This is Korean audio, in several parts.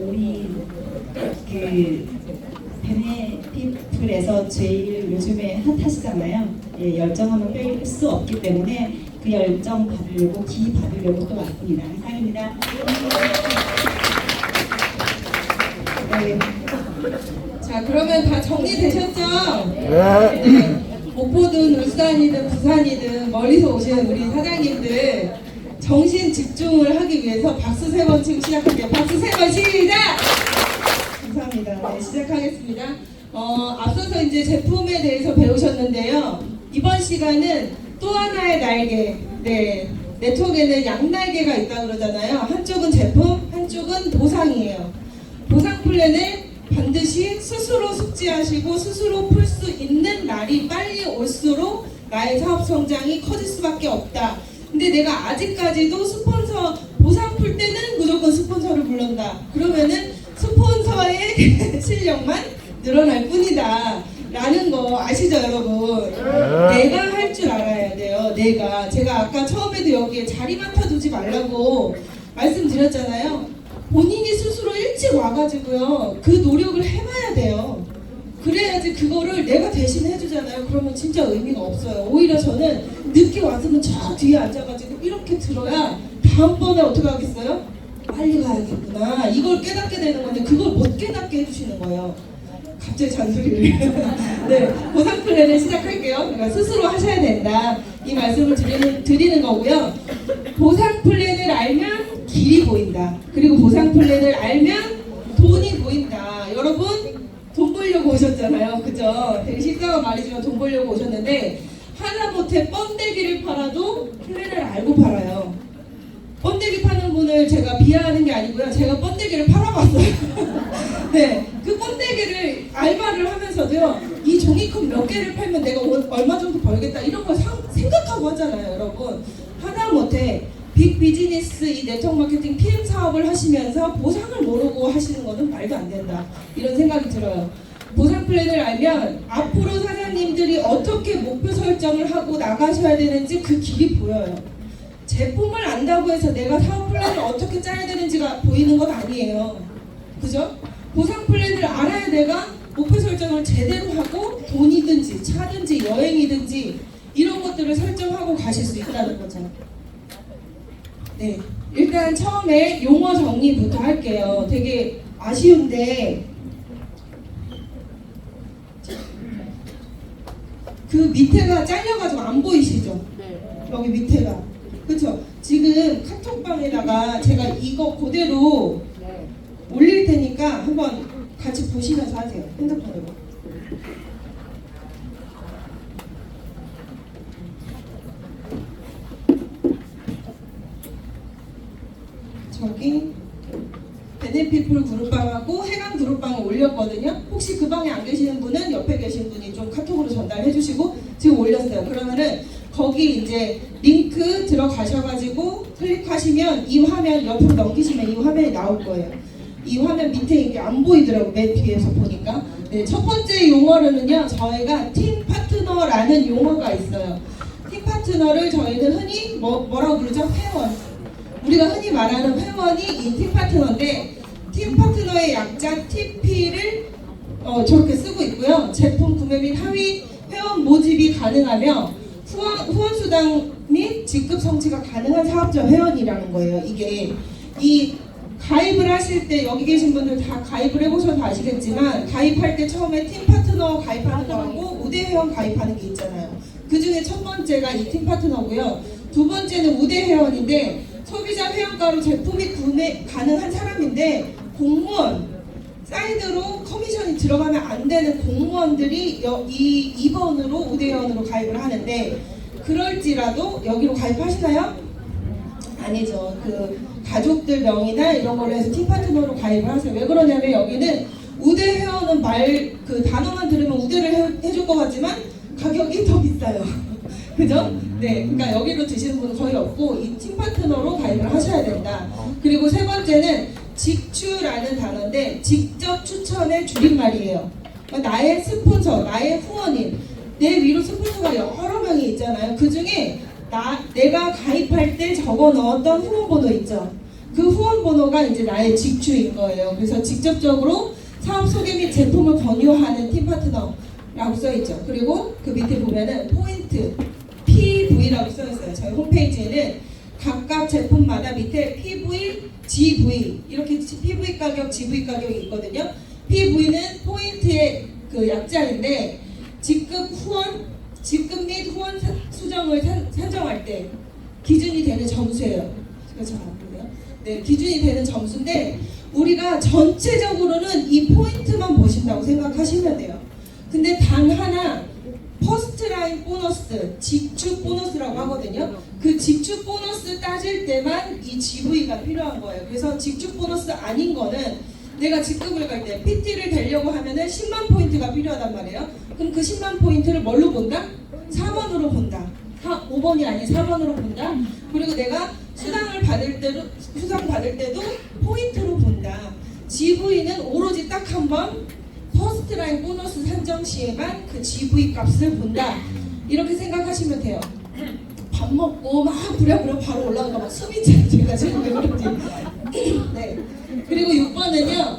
우리 그 베네피플에서 제일 요즘에 핫하시잖아요. 예, 열정하면 뺄 수 없기 때문에 그 열정 받으려고 기 받으려고 또 왔습니다. 감사합니다. 네. 자, 그러면 다 정리되셨죠? 네. 목포든 울산이든 부산이든 멀리서 오시는 우리 사장님들 정신 집중을 하기 위해서 박수 3번 치고 시작할게요. 박수 3번 시작! 감사합니다. 네, 시작하겠습니다. 앞서서 이제 제품에 대해서 배우셨는데요. 이번 시간은 또 하나의 날개. 네, 네트워크에는 양날개가 있다고 그러잖아요. 한쪽은 제품, 한쪽은 보상이에요. 보상 플랜을 반드시 스스로 숙지하시고 스스로 풀 수 있는 날이 빨리 올수록 나의 사업 성장이 커질 수밖에 없다. 근데 내가 아직까지도 스폰서 보상 풀 때는 무조건 스폰서를 부른다. 그러면은 스폰서의 실력만 늘어날 뿐이다. 라는 거 아시죠, 여러분? 내가 할 줄 알아야 돼요. 제가 아까 처음에도 여기에 자리 맡아두지 말라고 말씀드렸잖아요. 본인이 스스로 일찍 와가지고요, 그 노력을 해봐야 돼요. 그래야지 그거를 내가 대신 해주잖아요. 그러면 진짜 의미가 없어요. 오히려 저는 늦게 와서는 저 뒤에 앉아가지고 이렇게 들어야 다음번에 어떻게 하겠어요? 빨리 가야겠구나. 이걸 깨닫게 되는 건데 그걸 못 깨닫게 해주시는 거예요. 갑자기 잔소리를. 네, 보상 플랜을 시작할게요. 그러니까 스스로 하셔야 된다. 이 말씀을 드리는 거고요. 보상 플랜을 알면 길이 보인다. 그리고 보상 플랜을 알면 돈이 보인다. 여러분, 돈 벌려고 오셨잖아요. 그죠? 되게 식상한 말이지만 돈 벌려고 오셨는데 하다못해 번데기를 팔아도 플랜을 알고 팔아요. 번데기 파는 분을 제가 비하하는 게 아니고요. 제가 번데기를 팔아봤어요. 네, 그 번데기를 알바를 하면서도요. 이 종이컵 몇 개를 팔면 내가 얼마 정도 벌겠다 이런 걸 생각하고 하잖아요. 여러분, 하다못해 빅 비즈니스 이 네트워크 마케팅 PM 사업을 하시면서 보상을 모르고 하시는 것은 말도 안 된다. 이런 생각이 들어요. 보상 플랜을 알면 앞으로 사장님들이 어떻게 목표 설정을 하고 나가셔야 되는지 그 길이 보여요. 제품을 안다고 해서 내가 사업 플랜을 어떻게 짜야 되는지가 보이는 건 아니에요. 그죠? 보상 플랜을 알아야 내가 목표 설정을 제대로 하고 돈이든지 차든지 여행이든지 이런 것들을 설정하고 가실 수 있다는 거죠. 네, 일단 처음에 용어 정리부터 할게요. 되게 아쉬운데 그 밑에가 잘려가지고 안 보이시죠? 여기 밑에가. 그렇죠? 지금 카톡방에다가 제가 이거 그대로 올릴 테니까 한번 같이 보시면서 하세요. 핸드폰으로. 저기 베네피플 그룹방하고 해강 그룹방을 올렸거든요. 혹시 그 방에 안 계시는 분은 옆에 계신 분이 좀 카톡으로 전달해 주시고 지금 올렸어요. 그러면은 거기 이제 링크 들어가셔가지고 클릭하시면 이 화면 옆으로 넘기시면 이 화면이 나올 거예요. 이 화면 밑에 이게 안 보이더라고, 맨 뒤에서 보니까. 네, 첫 번째 용어로는요, 저희가 팀 파트너라는 용어가 있어요. 팀 파트너를 저희는 흔히 뭐라고 부르죠? 회원. 우리가 흔히 말하는 회원이 이 팀 파트너인데, 팀 파트너의 약자 TP를 저렇게 쓰고 있고요. 제품 구매 및 하위 회원 모집이 가능하며 후원 수당 및 직급 성취가 가능한 사업자 회원이라는 거예요. 이게 이 가입을 하실 때 여기 계신 분들 다 가입을 해보셔서 아시겠지만 가입할 때 처음에 팀 파트너 가입하는 거하고 우대 회원 가입하는 게 있잖아요. 그 중에 첫 번째가 이 팀 파트너고요. 두 번째는 우대 회원인데 소비자 회원가로 제품이 구매 가능한 사람인데 공무원 사이드로 커미션이 들어가면 안 되는 공무원들이 이 2번으로 우대회원으로 가입을 하는데 그럴지라도 여기로 가입하시나요? 아니죠. 그 가족들 명의나 이런 걸로 해서 팀 파트너로 가입을 하세요. 왜 그러냐면 여기는 우대회원은 그 단어만 들으면 우대를 해줄 것 같지만 가격이 더 비싸요. 그죠? 네, 그러니까 여기로 드시는 분은 거의 없고 이 팀 파트너로 가입을 하셔야 된다. 그리고 세 번째는 직추라는 단어인데 직접 추천의 줄임말이에요. 그러니까 나의 스폰서, 나의 후원인, 내 위로 스폰서가 여러 명이 있잖아요. 그 중에 내가 가입할 때 적어 넣었던 후원번호 있죠. 그 후원 번호가 이제 나의 직주인 거예요. 그래서 직접적으로 사업 소개 및 제품을 권유하는 팀 파트너라고 써 있죠. 그리고 그 밑에 보면은 포인트 PV라고 써 있어요. 저희 홈페이지에는 각각 제품마다 밑에 PV, GV 이렇게 PV 가격, GV 가격이 있거든요. PV는 포인트의 그 약자인데 직급 및 후원 수정을 산정할 때 기준이 되는 점수예요. 제가 잘 안 보여요? 네, 기준이 되는 점수인데 우리가 전체적으로는 이 포인트만 보신다고 생각하시면 돼요. 근데 단 하나 퍼스트라인 보너스, 직축 보너스라고 하거든요. 그 직축 보너스 따질 때만 이 GV가 필요한 거예요. 그래서 직축 보너스 아닌 거는 내가 직급을 갈 때 PT를 되려고 하면은 10만 포인트가 필요하단 말이에요. 그럼 그 10만 포인트를 뭘로 본다? 4번으로 본다. 5번이 아닌 4번으로 본다. 그리고 내가 수당 받을 때도 포인트로 본다. GV는 오로지 딱 한 번 퍼스트라인 보너스 산정 시에만 그 GV 값을 본다. 이렇게 생각하시면 돼요. 밥 먹고 막 부랴부랴 바로 올라가고 막 숨이 차요. 제가 지금 왜 그런지. 네. 그리고 6번은요.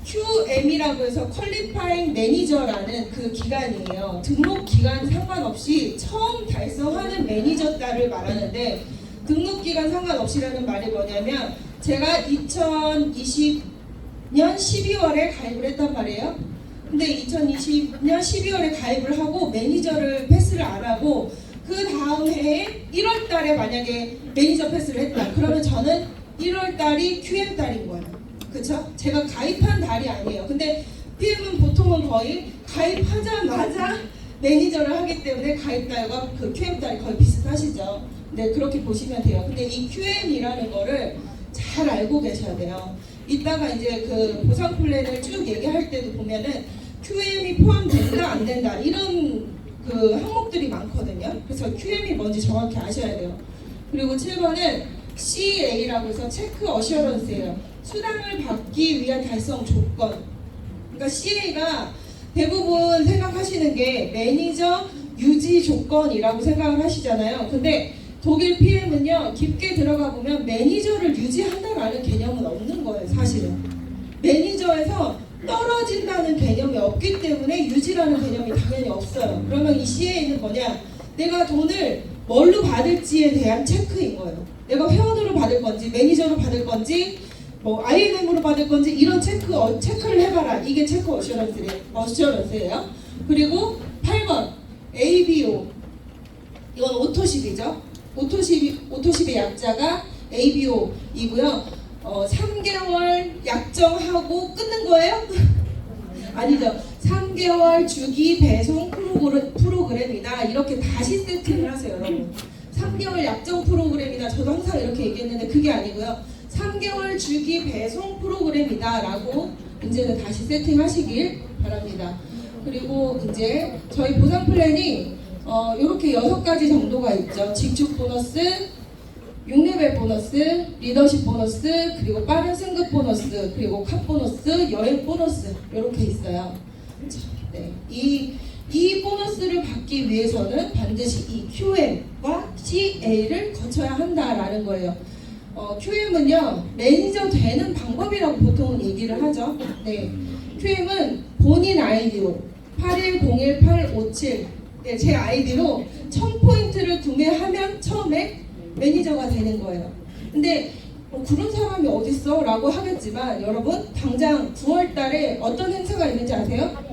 QM이라고 해서 퀄리파잉 매니저라는 그 기간이에요. 등록 기간 상관없이 처음 달성하는 매니저 딸을 말하는데 등록 기간 상관없이라는 말이 뭐냐면 제가 2020년 12월에 가입을 했단 말이에요. 근데 2020년 12월에 가입을 하고 매니저를 패스를 안 하고 그 다음 해에 1월 달에 만약에 매니저 패스를 했다. 그러면 저는 1월 달이 QM 달인 거예요. 그쵸? 제가 가입한 달이 아니에요. 근데 PM은 보통은 거의 가입하자마자 매니저를 하기 때문에 가입 달과 그 QM 달이 거의 비슷하시죠. 네, 그렇게 보시면 돼요. 근데 이 QM이라는 거를 잘 알고 계셔야 돼요. 이따가 이제 그 보상 플랜을 쭉 얘기할 때도 보면은 QM이 포함된다 안 된다 이런 그 항목들이 많거든요. 그래서 QM이 뭔지 정확히 아셔야 돼요. 그리고 7번은 CA라고 해서 체크 어셔런스예요. 수당을 받기 위한 달성 조건. 그러니까 CA가 대부분 생각하시는 게 매니저 유지 조건이라고 생각을 하시잖아요. 근데 독일 PM은요 깊게 들어가 보면 매니저를 유지한다라는 개념은 없는 거예요. 사실은 매니저에서 떨어진다는 개념이 없기 때문에 유지라는 개념이 당연히 없어요. 그러면 이 CA는 뭐냐? 내가 돈을 뭘로 받을지에 대한 체크인 거예요. 내가 회원으로 받을 건지 매니저로 받을 건지 뭐 IMM으로 받을 건지 이런 체크를 해봐라. 이게 체크 어셔런스예요. 그리고 8번 ABO 이건 오토십이죠. 오토십의 약자가 ABO이고요. 3개월 약정하고 끊는 거예요? 아니죠. 3개월 주기 배송 프로그램이다. 이렇게 다시 세팅을 하세요, 여러분. 3개월 약정 프로그램이다. 저도 항상 이렇게 얘기했는데 그게 아니고요. 3개월 주기 배송 프로그램이다 라고 이제는 다시 세팅하시길 바랍니다. 그리고 이제 저희 보상 플랜이 이렇게 6가지 정도가 있죠. 직축 보너스, 6레벨 보너스, 리더십 보너스, 그리고 빠른 승급 보너스, 그리고 카 보너스, 여행 보너스 이렇게 있어요. 네. 이 보너스를 받기 위해서는 반드시 이 QM과 CA를 거쳐야 한다라는 거예요. QM은요 매니저 되는 방법이라고 보통은 얘기를 하죠. 네, QM은 본인 아이디로 8101-857 네, 제 아이디로 1000포인트를 구매하면 처음에 매니저가 되는 거예요. 근데 그런 사람이 어딨어? 라고 하겠지만 여러분 당장 9월 달에 어떤 행사가 있는지 아세요?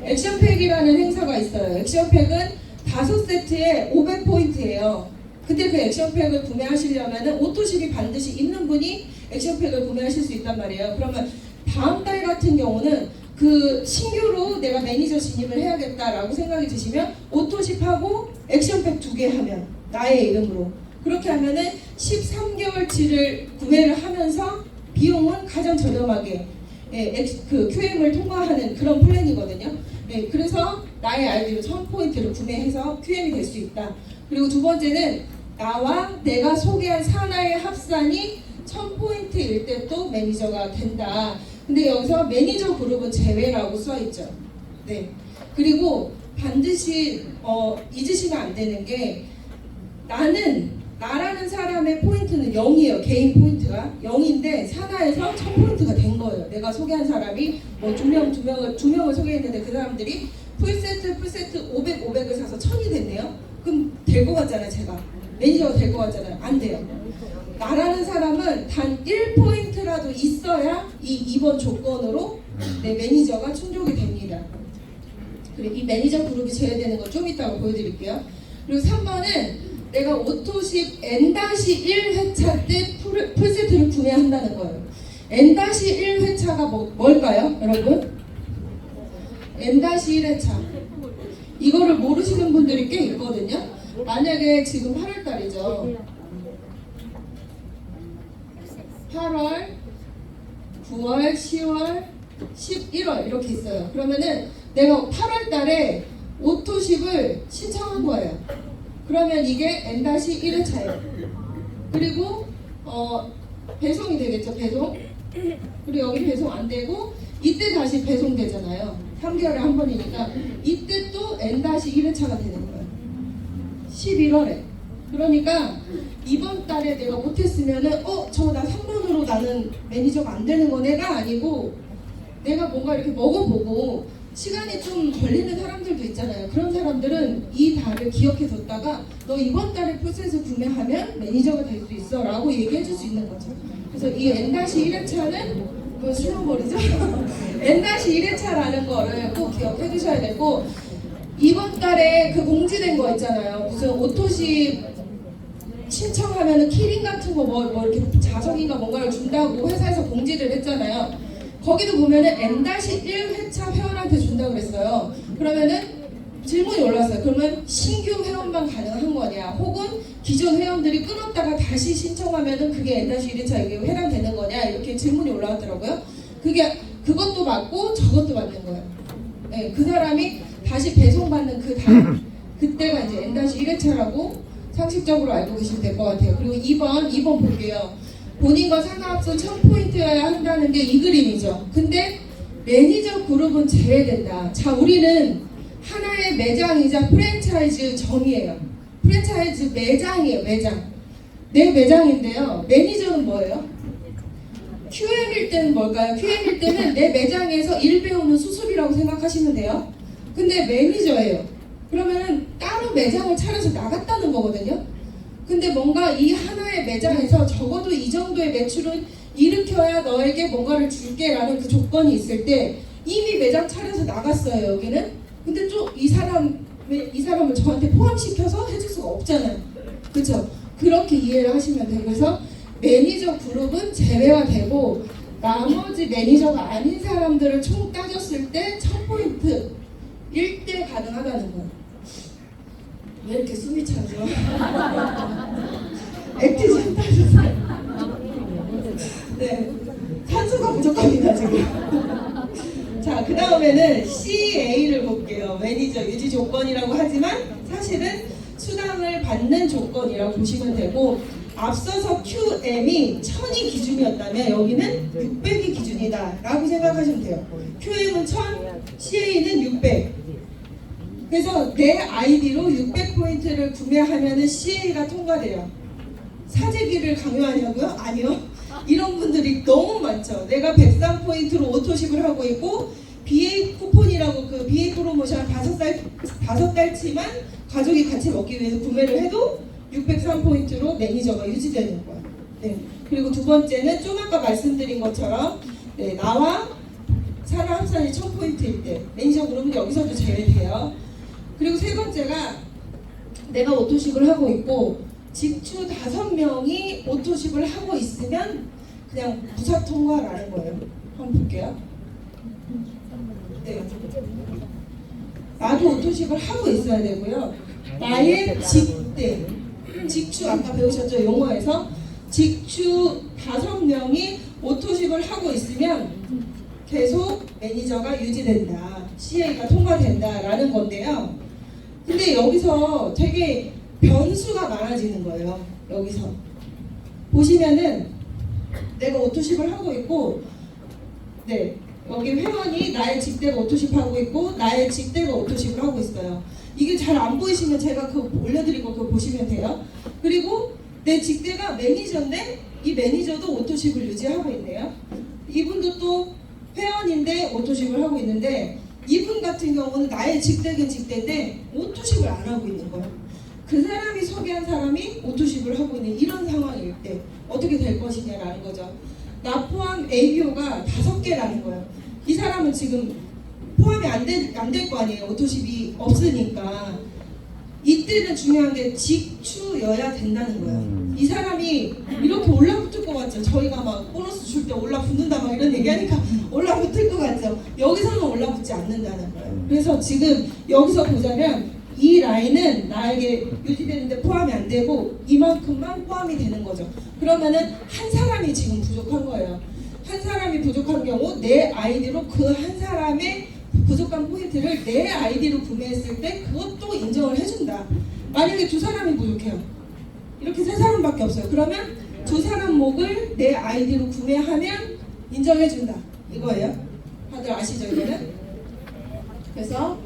액션팩이라는 행사가 있어요. 액션팩은 5세트에 500포인트예요. 근데 그 액션팩을 구매하시려면 오토십이 반드시 있는 분이 액션팩을 구매하실 수 있단 말이에요. 그러면 다음 달 같은 경우는 그 신규로 내가 매니저 진입을 해야겠다라고 생각이 드시면 오토십하고 액션팩 2개 하면 나의 이름으로 그렇게 하면은 13개월치를 구매를 하면서 비용은 가장 저렴하게 그 QM을 통과하는 그런 플랜이거든요. 그래서 나의 아이디로 1000포인트를 구매해서 QM이 될 수 있다. 그리고 두 번째는 나와 내가 소개한 산하의 합산이 1000포인트일 때 또 매니저가 된다. 근데 여기서 매니저 그룹은 제외라고 써있죠. 네. 그리고 반드시 잊으시면 안 되는 게 나는 나라는 사람의 포인트는 0이에요. 개인 포인트가 0인데 산하에서 1000포인트가 된 거예요. 내가 소개한 사람이 뭐 두 명을 소개했는데 그 사람들이 풀세트 500을 사서 1000이 됐네요. 그럼 될 것 같잖아요. 제가 매니저가 될 것 같잖아요. 안 돼요. 나라는 사람은 단 1포인트라도 있어야 이 2번 조건으로 내 매니저가 충족이 됩니다. 그리고 이 매니저 그룹이 제외되는 거 좀 이따가 보여드릴게요. 그리고 3번은 내가 오토십 N-1 회차 때 풀세트를 구매한다는 거예요. N-1 회차가 뭘까요, 여러분? N-1 회차. 이거를 모르시는 분들이 꽤 있거든요. 만약에 지금 8월 달이죠. 8월, 9월, 10월, 11월 이렇게 있어요. 그러면은 내가 8월 달에 오토십을 신청한 거예요. 그러면 이게 N-1회차예요. 그리고 배송이 되겠죠, 배송. 그리고 여기 배송 안 되고 이때 다시 배송되잖아요. 3개월에 한 번이니까 이때 또 N-1회차가 되는 거예요. 11월에. 그러니까 이번 달에 내가 못했으면은 저 나 3번으로 나는 매니저가 안 되는 거네가 아니고 내가 뭔가 이렇게 먹어보고 시간이 좀 걸리는 사람들도 있잖아요. 그런 사람들은 이 달을 기억해 뒀다가 너 이번 달에 풀셋을 구매하면 매니저가 될 수 있어 라고 얘기해 줄 수 있는 거죠. 그래서 이 N-1회차는 뭐 슬로버리죠? N-1회차라는 거를 꼭 기억해 두셔야 되고 이번 달에 그 공지된 거 있잖아요. 무슨 오토십 신청하면은 키링 같은 거 뭐 이렇게 자석인가 뭔가를 준다고 회사에서 공지를 했잖아요. 거기도 보면은 N-1회차 회원한테 준다고 그랬어요. 그러면은 질문이 올랐어요. 그러면 신규 회원만 가능한 거냐? 혹은 기존 회원들이 끊었다가 다시 신청하면은 그게 N-1회차에 해당되는 거냐? 이렇게 질문이 올라왔더라고요. 그것도 맞고 저것도 맞는 거예요. 네, 그 사람이 다시 배송받는 그 달, 그때가 이제 N-1회차라고 상식적으로 알고 계시면 될 것 같아요. 그리고 2번 볼게요. 본인과 상관없어 1000포인트여야 한다는 게 이 그림이죠. 근데 매니저 그룹은 제외된다. 자, 우리는 하나의 매장이자 프랜차이즈 점이에요. 프랜차이즈 매장이에요. 매장. 내 매장인데요. 매니저는 뭐예요? QM일 때는 뭘까요? QM일 때는 내 매장에서 일 배우는 수습이라고 생각하시면 돼요. 근데 매니저예요. 그러면은 따로 매장을 차려서 나갔다는 거거든요. 근데 뭔가 이 하나의 매장에서 적어도 이 정도의 매출은 일으켜야 너에게 뭔가를 줄게 라는 그 조건이 있을 때 이미 매장 차려서 나갔어요. 여기는. 근데 또 이 사람을 저한테 포함시켜서 해줄 수가 없잖아요. 그렇죠? 그렇게 이해를 하시면 돼요. 그래서 매니저 그룹은 제외가 되고 나머지 매니저가 아닌 사람들을 총 따졌을 때 1000포인트 1대 가능하다는 거예요. 왜 이렇게 숨이 차죠? 액티전 따셨어요. 네, 산소가 부족합니다 지금. 자, 그 다음에는 CA를 볼게요. 매니저 유지 조건이라고 하지만 사실은 수당을 받는 조건이라고 보시면 되고 앞서서 QM이 1000이 기준이었다면 여기는 600이 기준이다 라고 생각하시면 돼요. QM은 1000, CA는 600. 그래서 내 아이디로 600포인트를 구매하면 CA가 통과돼요. 사재기를 강요하냐고요? 아니요. 이런 분들이 너무 많죠. 내가 103포인트로 오토십을 하고 있고 BA 쿠폰이라고 그 BA 프로모션 5달치만 가족이 같이 먹기 위해서 구매를 해도 603포인트로 매니저가 유지되는 거예요. 네. 그리고 두 번째는 좀 아까 말씀드린 것처럼 네, 나와 산하 합산이 1000포인트일 때 매니저 그룹은 여기서도 제외돼요. 그리고 세 번째가 내가 오토십을 하고 있고 직주 5명이 오토십을 하고 있으면 그냥 무사 통과라는 거예요. 한번 볼게요. 네. 나도 오토십을 하고 있어야 되고요. 나의 직대, 직주 아까 배우셨죠? 용어에서 직주 5명이 오토십을 하고 있으면 계속 매니저가 유지된다. CA가 통과된다라는 건데요. 근데 여기서 되게 변수가 많아지는 거예요. 여기서 보시면은 내가 오토십을 하고 있고 네, 여기 회원이 나의 직대가 오토십 하고 있고 나의 직대가 오토십을 하고 있어요. 이게 잘 안 보이시면 제가 그거 올려드린 거 그거 보시면 돼요. 그리고 내 직대가 매니저인데 이 매니저도 오토십을 유지하고 있네요. 이분도 또 회원인데 오토십을 하고 있는데 이분 같은 경우는 나의 직대긴 직대인데 오토십을 안 하고 있는 거예요. 그 사람이 소개한 사람이 오토십을 하고 있는 이런 상황일 때 어떻게 될 것이냐라는 거죠. 나 포함 ABO가 5개라는 거예요. 이 사람은 지금 포함이 안 될 거 아니에요. 오토십이 없으니까. 이때는 중요한 게 직추여야 된다는 거예요. 이 사람이 이렇게 올라붙을 것 같죠. 저희가 막 보너스 줄 때 올라붙는다 막 이런 얘기하니까 올라붙을 것 같죠. 여기서는 올라붙지 않는다는 거예요. 그래서 지금 여기서 보자면 이 라인은 나에게 유지되는데 포함이 안 되고 이만큼만 포함이 되는 거죠. 그러면은 한 사람이 지금 부족한 거예요. 한 사람이 부족한 경우 내 아이디로 그 한 사람의 부족한 포인트를 내 아이디로 구매했을 때 그것도 인정을 해준다. 만약에 2사람이 부족해요. 이렇게 3사람밖에 없어요. 그러면 2사람 목을 내 아이디로 구매하면 인정해준다. 이거예요. 다들 아시죠 이거는? 그래서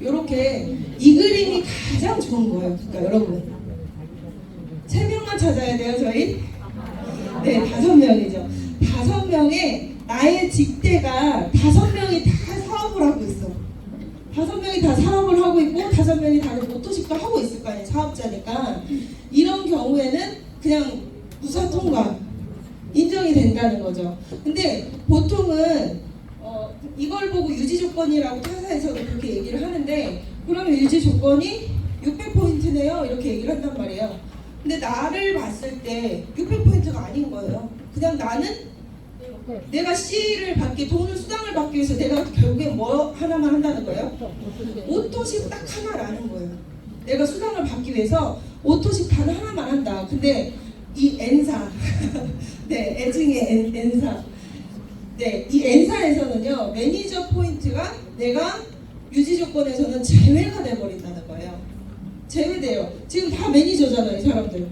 이렇게 이 그림이 가장 좋은 거예요. 그러니까 여러분 3명만 찾아야 돼요 저희? 네 5명이죠. 5명에 나의 직대가 5명이 다 사업을 하고 있어. 5명이 다 사업을 하고 있고 5명이 다른 오토십도 하고 있을 거 아니에요. 사업자니까. 이런 경우에는 그냥 무사 통과 인정이 된다는 거죠. 근데 보통은 이걸 보고 유지 조건이라고 타사에서도 그렇게 얘기를 하는데 그러면 유지 조건이 600포인트네요 이렇게 얘기를 한단 말이에요. 근데 나를 봤을 때 600포인트가 아닌 거예요. 그냥 나는 내가 C를 받기, 돈을 수당을 받기 위해서 내가 결국엔 뭐 하나만 한다는 거예요? 오토십 딱 하나라는 거예요. 내가 수당을 받기 위해서 오토십 단 하나만 한다. 근데 이 N사 네, 애증의 N사 네, 이 N사에서는요 매니저 포인트가 내가 유지 조건에서는 제외가 돼버린다는 거예요. 제외돼요. 지금 다 매니저잖아요 이 사람들.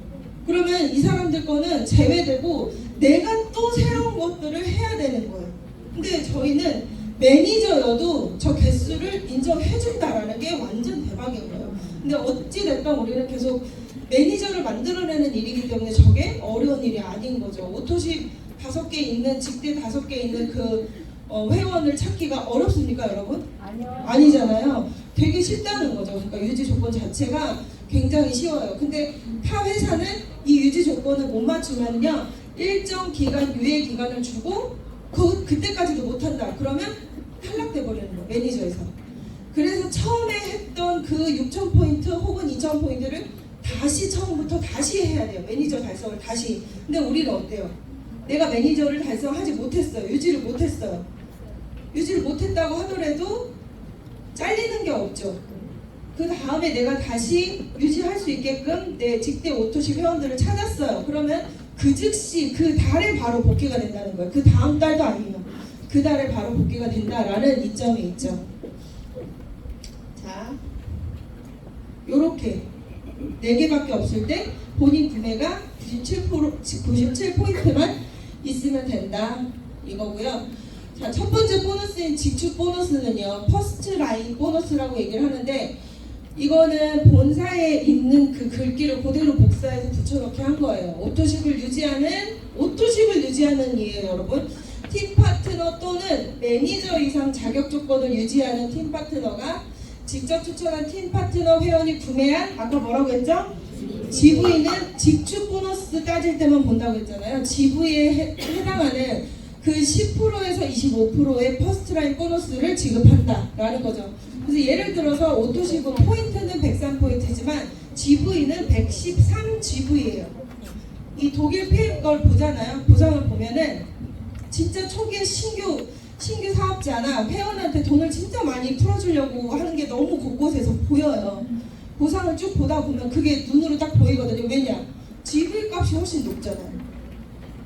그러면 이 사람들 거는 제외되고 내가 또 새로운 것들을 해야 되는 거예요. 근데 저희는 매니저여도 저 개수를 인정해준다라는 게 완전 대박인 거예요. 근데 어찌됐든 우리는 계속 매니저를 만들어내는 일이기 때문에 저게 어려운 일이 아닌 거죠. 오토십 5개 있는 직대 5개 있는 그 회원을 찾기가 어렵습니까 여러분? 아니요. 아니잖아요. 되게 쉽다는 거죠. 그러니까 유지 조건 자체가 굉장히 쉬워요. 근데 타 회사는 이 유지 조건을 못 맞추면요 일정 기간 유예 기간을 주고 그때까지도 못한다. 그러면 탈락돼 버리는 거예요 매니저에서. 그래서 처음에 했던 그 6,000포인트 혹은 2,000포인트를 다시 처음부터 다시 해야 돼요. 매니저 달성을 다시. 근데 우리는 어때요? 내가 매니저를 달성하지 못했어요. 유지를 못했어요. 유지를 못했다고 하더라도 잘리는 게 없죠. 그 다음에 내가 다시 유지할 수 있게끔 내 직대 오토십 회원들을 찾았어요. 그러면 그 즉시 그 달에 바로 복귀가 된다는 거예요. 그 다음 달도 아니에요. 그 달에 바로 복귀가 된다라는 이점이 있죠. 자, 요렇게 4개밖에 없을 때 본인 구매가 97포인트만 있으면 된다 이거고요. 자, 첫 번째 보너스인 직축 보너스는요 퍼스트 라인 보너스라고 얘기를 하는데 이거는 본사에 있는 그 글귀를 그대로 복사해서 붙여넣기 한 거예요. 오토십을 유지하는 이에요 여러분. 팀 파트너 또는 매니저 이상 자격 조건을 유지하는 팀 파트너가 직접 추천한 팀 파트너 회원이 구매한 아까 뭐라고 했죠? GV는 직축 보너스 따질 때만 본다고 했잖아요. GV에 해당하는 그 10%에서 25%의 퍼스트라인 보너스를 지급한다라는 거죠. 그래서 예를 들어서 오토십은 포인트는 103포인트지만 GV는 113GV예요. 이 독일 PM 걸 보잖아요. 보상을 보면은 진짜 초기에 신규 사업자나 회원한테 돈을 진짜 많이 풀어주려고 하는 게 너무 곳곳에서 보여요. 보상을 쭉 보다 보면 그게 눈으로 딱 보이거든요. 왜냐? GV 값이 훨씬 높잖아요.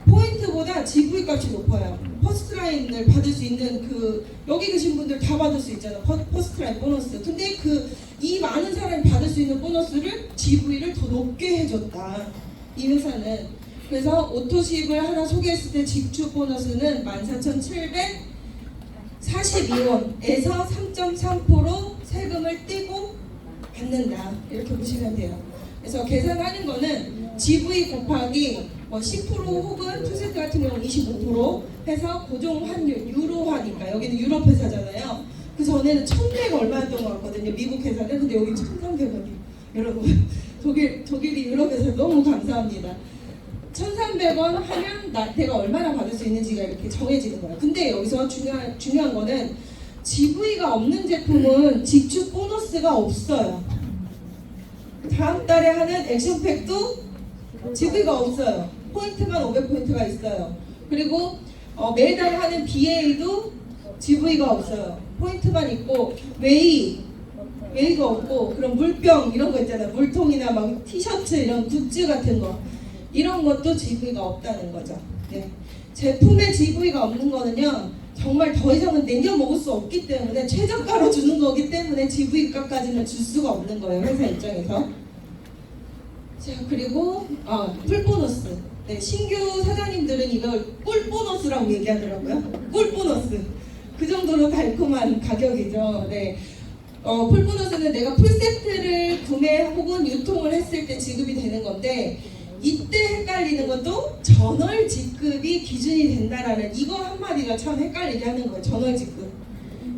포인트보다 GV 값이 높아요. 퍼스트라인을 받을 수 있는 그 여기 계신 분들 다 받을 수 있잖아요. 퍼스트라인 보너스. 근데 이 많은 사람이 받을 수 있는 보너스를 GV를 더 높게 해줬다. 이 회사는. 그래서 오토십을 하나 소개했을 때 직축 보너스는 14,742원에서 3.3% 세금을 떼고 받는다. 이렇게 보시면 돼요. 그래서 계산하는 거는 GV 곱하기 뭐 10% 혹은 투세트 같은 경우는 25% 해서 고정 환율 유로화니까 여기는 유럽 회사잖아요. 그 전에는 1,100 얼마였던 것 같거든요. 미국 회사는. 근데 여기 1,300원이에요. 여러분 독일이 유럽 회사 너무 감사합니다. 1,300원 하면 내가 얼마나 받을 수 있는지가 이렇게 정해지는 거예요. 근데 여기서 중요한 거는 GV가 없는 제품은 직축 보너스가 없어요. 다음 달에 하는 액션팩도 GV가 없어요. 포인트만 500포인트가 있어요. 그리고 매달 하는 BA도 GV가 없어요. 포인트만 있고 웨이가 없고 그런 물병 이런 거 있잖아요. 물통이나 막 티셔츠 이런 굿즈 같은 거 이런 것도 GV가 없다는 거죠. 네. 제품에 GV가 없는 거는요 정말 더 이상은 남겨 먹을 수 없기 때문에 최저가로 주는 거기 때문에 GV가까지는 줄 수가 없는 거예요. 회사 입장에서. 자 그리고 꿀 보너스. 네, 신규 사장님들은 이걸 꿀 보너스라고 얘기하더라고요. 꿀 보너스. 그 정도로 달콤한 가격이죠. 네. 풀 보너스는 내가 풀 세트를 구매 혹은 유통을 했을 때 지급이 되는 건데 이때 헷갈리는 것도 전월 지급이 기준이 된다라는 이거 한마디가 참 헷갈리게 하는 거예요. 전월 지급.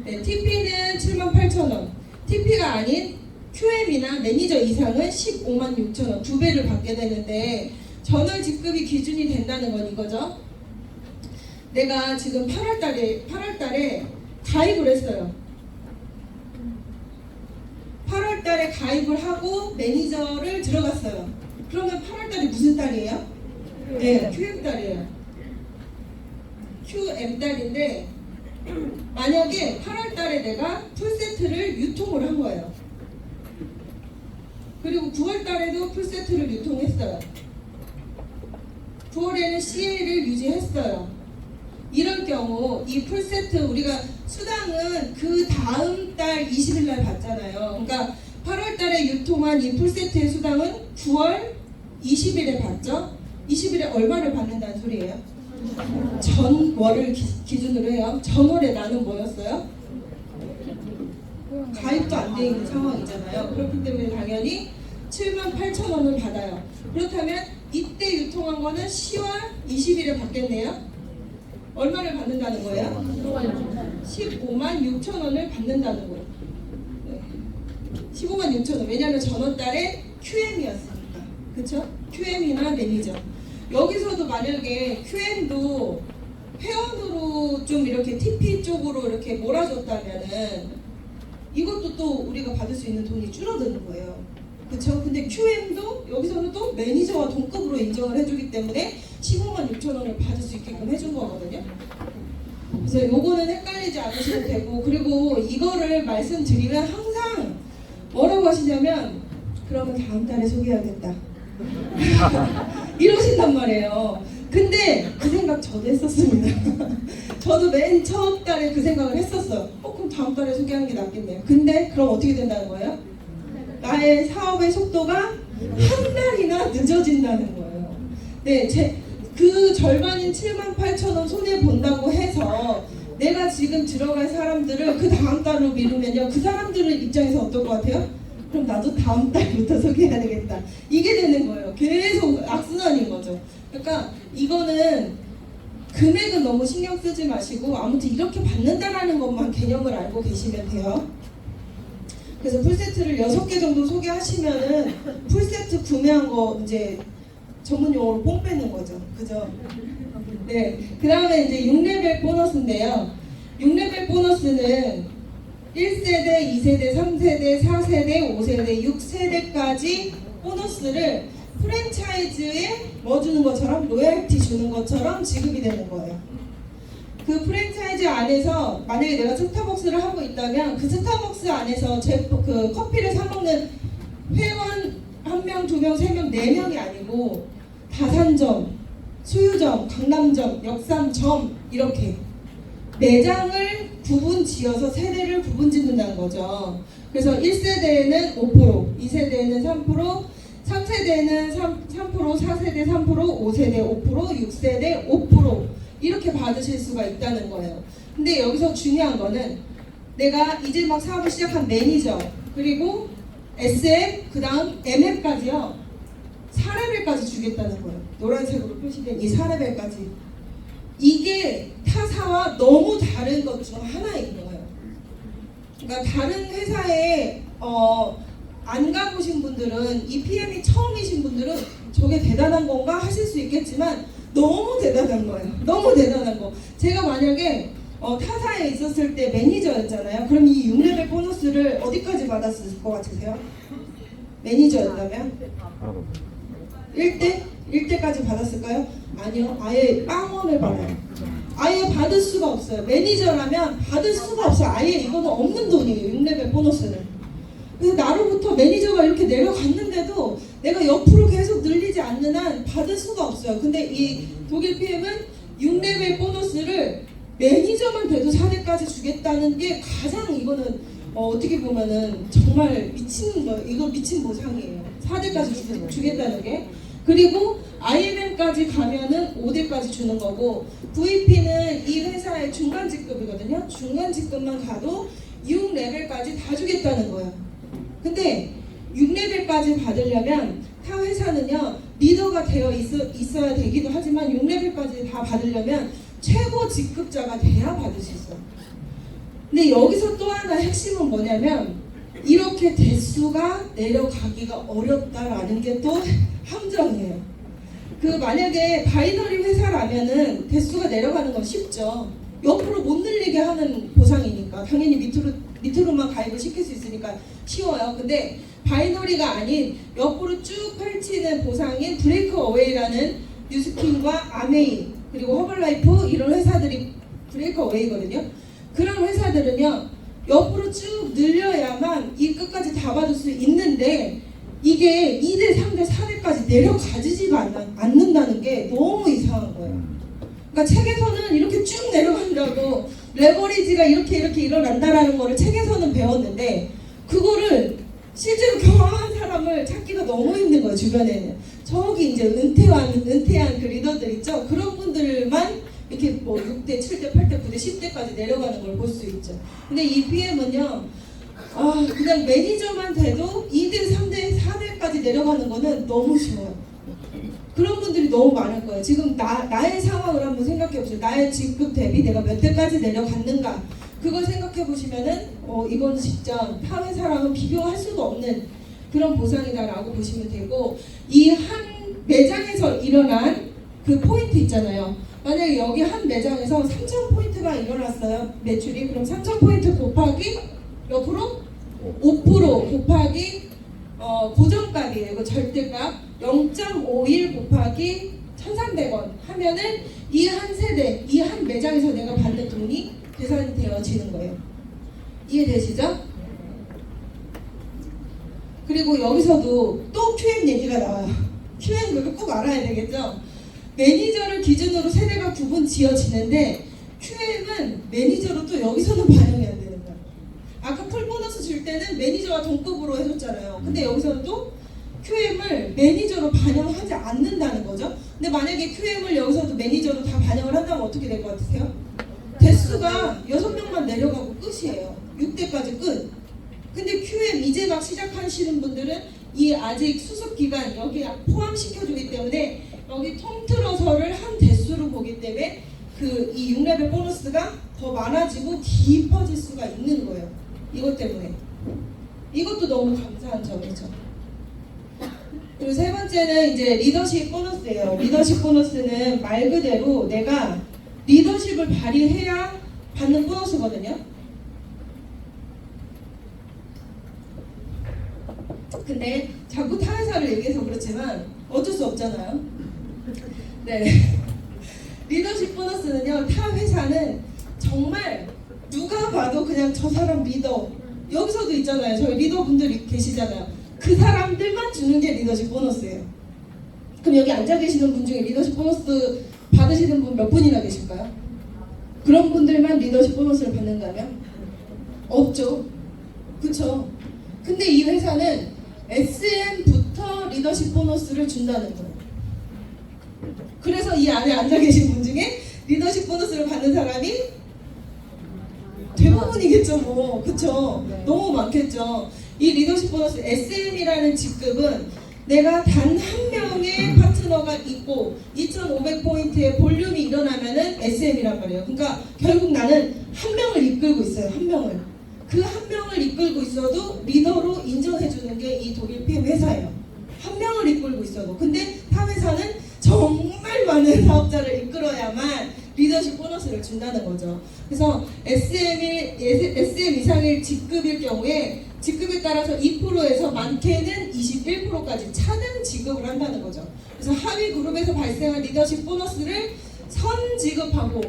네, TP는 78,000원. TP가 아닌 QM이나 매니저 이상은 156,000원. 2배를 받게 되는데 전월 지급이 기준이 된다는 건 이거죠. 내가 지금 8월달에 가입을 했어요. 8월달에 가입을 하고 매니저를 들어갔어요. 그러면 8월달이 무슨 달이에요? 네, QM달이에요. QM달인데 만약에 8월달에 내가 풀세트를 유통을 한 거예요. 그리고 9월달에도 풀세트를 유통했어요. 9월에는 CA를 유지했어요. 이럴 경우 이 풀세트 우리가 수당은 그 다음 달 20일 날 받잖아요. 그러니까 8월 달에 유통한 이 풀세트의 수당은 9월 20일에 받죠. 20일에 얼마를 받는다는 소리예요? 전월을 기준으로 해요. 전월에 나는 뭐였어요? 가입도 안 돼 있는 상황이잖아요. 그렇기 때문에 당연히 78,000원을 받아요. 그렇다면 이때 유통한 거는 10월 20일에 받겠네요. 얼마를 받는다는 거예요? 156,000원을 받는다는 거예요. 네. 156,000원. 왜냐하면 전월달에 QM이었으니까. 그쵸? QM이나 매니저. 여기서도 만약에 QM도 회원으로 좀 이렇게 TP 쪽으로 이렇게 몰아줬다면은 이것도 또 우리가 받을 수 있는 돈이 줄어드는 거예요. 그쵸? 근데 QM도 여기서는 또 매니저와 동급으로 인정을 해주기 때문에 156,000원을 받을 수 있게끔 해준 거거든요. 그래서 요거는 헷갈리지 않으셔도 되고, 그리고 이거를 말씀드리면 항상 뭐라고 하시냐면 그러면 다음 달에 소개해야겠다 이러신단 말이에요. 근데 그 생각 저도 했었습니다. 저도 맨 처음 달에 그 생각을 했었어요. 그럼 다음 달에 소개하는 게 낫겠네요. 근데 그럼 어떻게 된다는 거예요? 나의 사업의 속도가 한 달이나 늦어진다는 거예요. 네, 그 절반인 78,000원 손해 본다고 해서 내가 지금 들어갈 사람들을 그 다음 달로 미루면요, 그 사람들의 입장에서 어떨 것 같아요? 그럼 나도 다음 달부터 소개해야 되겠다. 이게 되는 거예요. 계속 악순환인 거죠. 그러니까 이거는 금액은 너무 신경 쓰지 마시고 아무튼 이렇게 받는다라는 것만 개념을 알고 계시면 돼요. 그래서 풀세트를 6개 정도 소개하시면은 풀세트 구매한 거 이제 전문 용어로 뽕 빼는 거죠. 그죠? 네. 그 다음에 이제 6레벨 보너스인데요. 6레벨 보너스는 1세대, 2세대, 3세대, 4세대, 5세대, 6세대까지 보너스를 프랜차이즈에 뭐 주는 것처럼 로열티 주는 것처럼 지급이 되는 거예요. 그 프랜차이즈 안에서 만약에 내가 스타벅스를 하고 있다면 그 스타벅스 안에서 그 커피를 사 먹는 회원 1명, 2명, 3명, 4명이 아니고 다산점, 수유점, 강남점, 역삼점 이렇게 매장을 구분 지어서 세대를 구분 짓는다는 거죠. 그래서 1세대에는 5%, 2세대에는 3%, 3세대에는 3%, 4세대 3%, 5세대 5%, 6세대 5% 이렇게 받으실 수가 있다는 거예요. 근데 여기서 중요한 거는 내가 이제 막 사업을 시작한 매니저, 그리고 SM, 그 다음 MM까지요. 4레벨까지 주겠다는 거예요. 노란색으로 표시된 이 4레벨까지. 이게 타사와 너무 다른 것 중 하나인 거예요. 그러니까 다른 회사에 안 가보신 분들은, 이 PM이 처음이신 분들은 저게 대단한 건가 하실 수 있겠지만 너무 대단한 거예요. 너무 대단한 거. 제가 만약에 타사에 있었을 때 매니저였잖아요. 그럼 이 6레벨 보너스를 어디까지 받았을 것 같으세요? 매니저였다면? 1대? 1대까지 받았을까요? 아니요. 아예 빵원을 받아요. 아예 받을 수가 없어요. 매니저라면 받을 수가 없어요. 아예 이거는 없는 돈이에요. 6레벨 보너스는. 그래서 나로부터 매니저가 이렇게 내려갔는데도 내가 옆으로 계속 늘리지 않는 한 받을 수가 없어요. 근데 이 독일 PM은 6레벨 보너스를 매니저만 돼도 4대까지 주겠다는 게 가장, 이거는 어떻게 보면은 정말 미친 거, 이거 미친 보상이에요. 4대까지 주겠다는 게. 그리고 IMM까지 가면은 5대까지 주는 거고, VP는 이 회사의 중간 직급이거든요. 중간 직급만 가도 6레벨까지 다 주겠다는 거예요. 근데 6레벨까지 받으려면 타 회사는요, 리더가 되어 있어야 되기도 하지만 6레벨까지 다 받으려면 최고 직급자가 돼야 받을 수 있어요. 근데 여기서 또 하나 핵심은 뭐냐면, 이렇게 대수가 내려가기가 어렵다라는 게 또 함정이에요. 만약에 바이너리 회사라면은 대수가 내려가는 건 쉽죠. 옆으로 못 늘리게 하는 보상이니까 당연히 밑으로만 가입을 시킬 수 있으니까 쉬워요. 근데 바이너리가 아닌 옆으로 쭉 펼치는 보상인 브레이크 어웨이라는 뉴스킨과 아메이 그리고 허벌라이프, 이런 회사들이 브레이크 어웨이거든요. 그런 회사들은요, 옆으로 쭉 늘려야만 이 끝까지 다 받을 수 있는데, 이게 2대, 3대, 4대까지 내려가지지가 않는다는 게 너무 이상한 거예요. 그러니까 책에서는 이렇게 쭉 내려간다고, 레버리지가 이렇게 일어난다라는 거를 책에서는 배웠는데, 그거를 실제로 경험한 사람을 찾기가 너무 힘든 거예요. 주변에는 저기 이제 은퇴한 그 리더들 있죠. 그런 분들만 이렇게 뭐 6대, 7대, 8대, 9대, 10대까지 내려가는 걸 볼 수 있죠. 근데 이 PM은요, 그냥 매니저만 돼도 2대, 3대, 4대까지 내려가는 거는 너무 쉬워요. 그런 분들이 너무 많을 거예요. 지금 나의 상황을 한번 생각해 보세요. 나의 직급 대비 내가 몇 대까지 내려갔는가, 그걸 생각해 보시면은 이건 진짜 타 회사랑은 비교할 수가 없는 그런 보상이다라고 보시면 되고, 이 한 매장에서 일어난 그 포인트 있잖아요. 만약에 여기 한 매장에서 3,000포인트가 일어났어요. 매출이. 그럼 3,000포인트 곱하기 옆으로 5% 곱하기 고정값이에요. 이거 절대값 0.51 곱하기 1,300원 하면은 이 한 세대, 이 한 매장에서 내가 받는 돈이 계산이 되어지는 거예요. 이해되시죠? 그리고 여기서도 또 QM 얘기가 나와요. QM 그거 꼭 알아야 되겠죠? 매니저를 기준으로 세대가 구분 지어지는데, QM은 매니저로 또 여기서는 반영이 안 되는 거예요. 아까 풀보너스 줄 때는 매니저와 동급으로 해줬잖아요. 근데 여기서는 또 QM을 매니저로 반영하지 않는다는 거죠. 근데 만약에 QM을 여기서도 매니저로 다 반영을 한다면 어떻게 될 것 같으세요? 대수가 6명만 내려가고 끝이에요. 6대까지 끝. 근데 QM 이제 막 시작하시는 분들은 이 아직 수습 기간 여기 포함시켜주기 때문에 여기 통틀어서를 한 대수로 보기 때문에 이 6레벨 보너스가 더 많아지고 깊어질 수가 있는 거예요. 이것 때문에. 이것도 너무 감사한 점이죠. 그리고 세 번째는 이제 리더십 보너스예요. 리더십 보너스는 말 그대로 내가 리더십을 발휘해야 받는 보너스거든요. 근데 자꾸 타 회사를 얘기해서 그렇지만 어쩔 수 없잖아요. 네. 리더십 보너스는요, 타 회사는 정말 누가 봐도 그냥 저 사람 리더, 여기서도 있잖아요. 저희 리더분들이 계시잖아요. 그 사람들만 주는 게 리더십 보너스예요. 그럼 여기 앉아 계시는 분 중에 리더십 보너스 받으시는 분 몇 분이나 계실까요? 그런 분들만 리더십 보너스를 받는다면? 없죠. 그쵸? 근데 이 회사는 SM부터 리더십 보너스를 준다는 거예요. 그래서 이 안에 앉아 계신 분 중에 리더십 보너스를 받는 사람이 대부분이겠죠, 뭐. 그쵸? 너무 많겠죠. 이 리더십 보너스 SM이라는 직급은 내가 단 한 명의 파트너가 있고 2,500포인트의 볼륨이 일어나면은 SM이란 말이에요. 그러니까 결국 나는 한 명을 이끌고 있어요. 한 명을. 그 한 명을 이끌고 있어도 리더로 인정해주는 게 이 독일 PM 회사예요. 한 명을 이끌고 있어도. 근데 타 회사는 정말 많은 사업자를 이끌어야만 리더십 보너스를 준다는 거죠. 그래서 SM 이상의 직급일 경우에 직급에 따라서 2%에서 많게는 21%까지 차등 지급을 한다는 거죠. 그래서 하위 그룹에서 발생한 리더십 보너스를 선지급하고,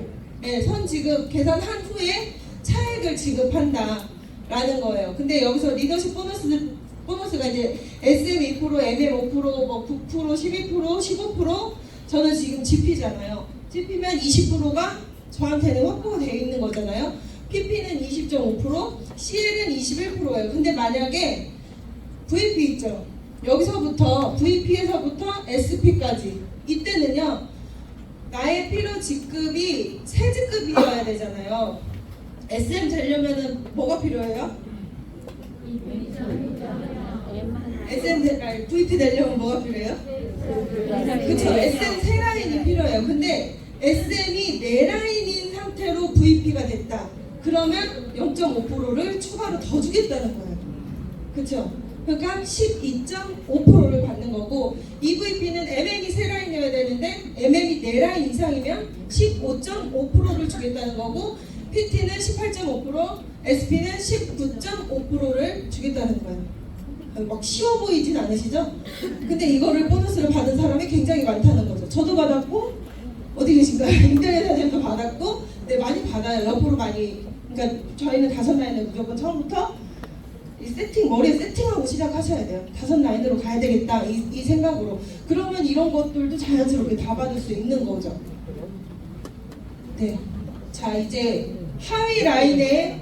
선지급 계산한 후에 차액을 지급한다라는 거예요. 근데 여기서 리더십 보너스가 이제 SM 2%, MM 5%, 뭐 9%, 12%, 15%, 저는 지금 GP잖아요. GP면 20%가 저한테는 확보가 되어 있는 거잖아요. PP는 20.5%, CL은 21%예요. 근데 만약에 VP 있죠. 여기서부터 VP에서부터 SP까지 이때는요. 나의 필요 직급이 새 직급이어야 되잖아요. SM 되려면은 뭐가 필요해요? VP 되려면 뭐가 필요해요? 그쵸, SM 세 라인이 필요해요. 근데 SM이 네 라인인 상태로 VP가 됐다. 그러면 0.5%를 추가로 더 주겠다는 거예요. 그쵸? 그러니까 12.5%를 받는 거고, EVP는 MM이 세 라인이어야 되는데 MM이 네 라인 이상이면 15.5%를 주겠다는 거고, PT는 18.5%, SP는 19.5%를 주겠다는 거예요. 막 쉬워 보이진 않으시죠? 근데 이거를 보너스를 받은 사람이 굉장히 많다는 거죠. 저도 받았고, 어디 계신가요? 인터넷 사진도 받았고, 네, 많이 받아요. 옆으로 많이. 그러니까 저희는 5라인을 무조건 처음부터 머리에 세팅하고 시작하셔야 돼요. 5라인으로 가야 되겠다, 이 생각으로. 그러면 이런 것들도 자연스럽게 다 받을 수 있는 거죠. 네. 자, 이제 하위 라인에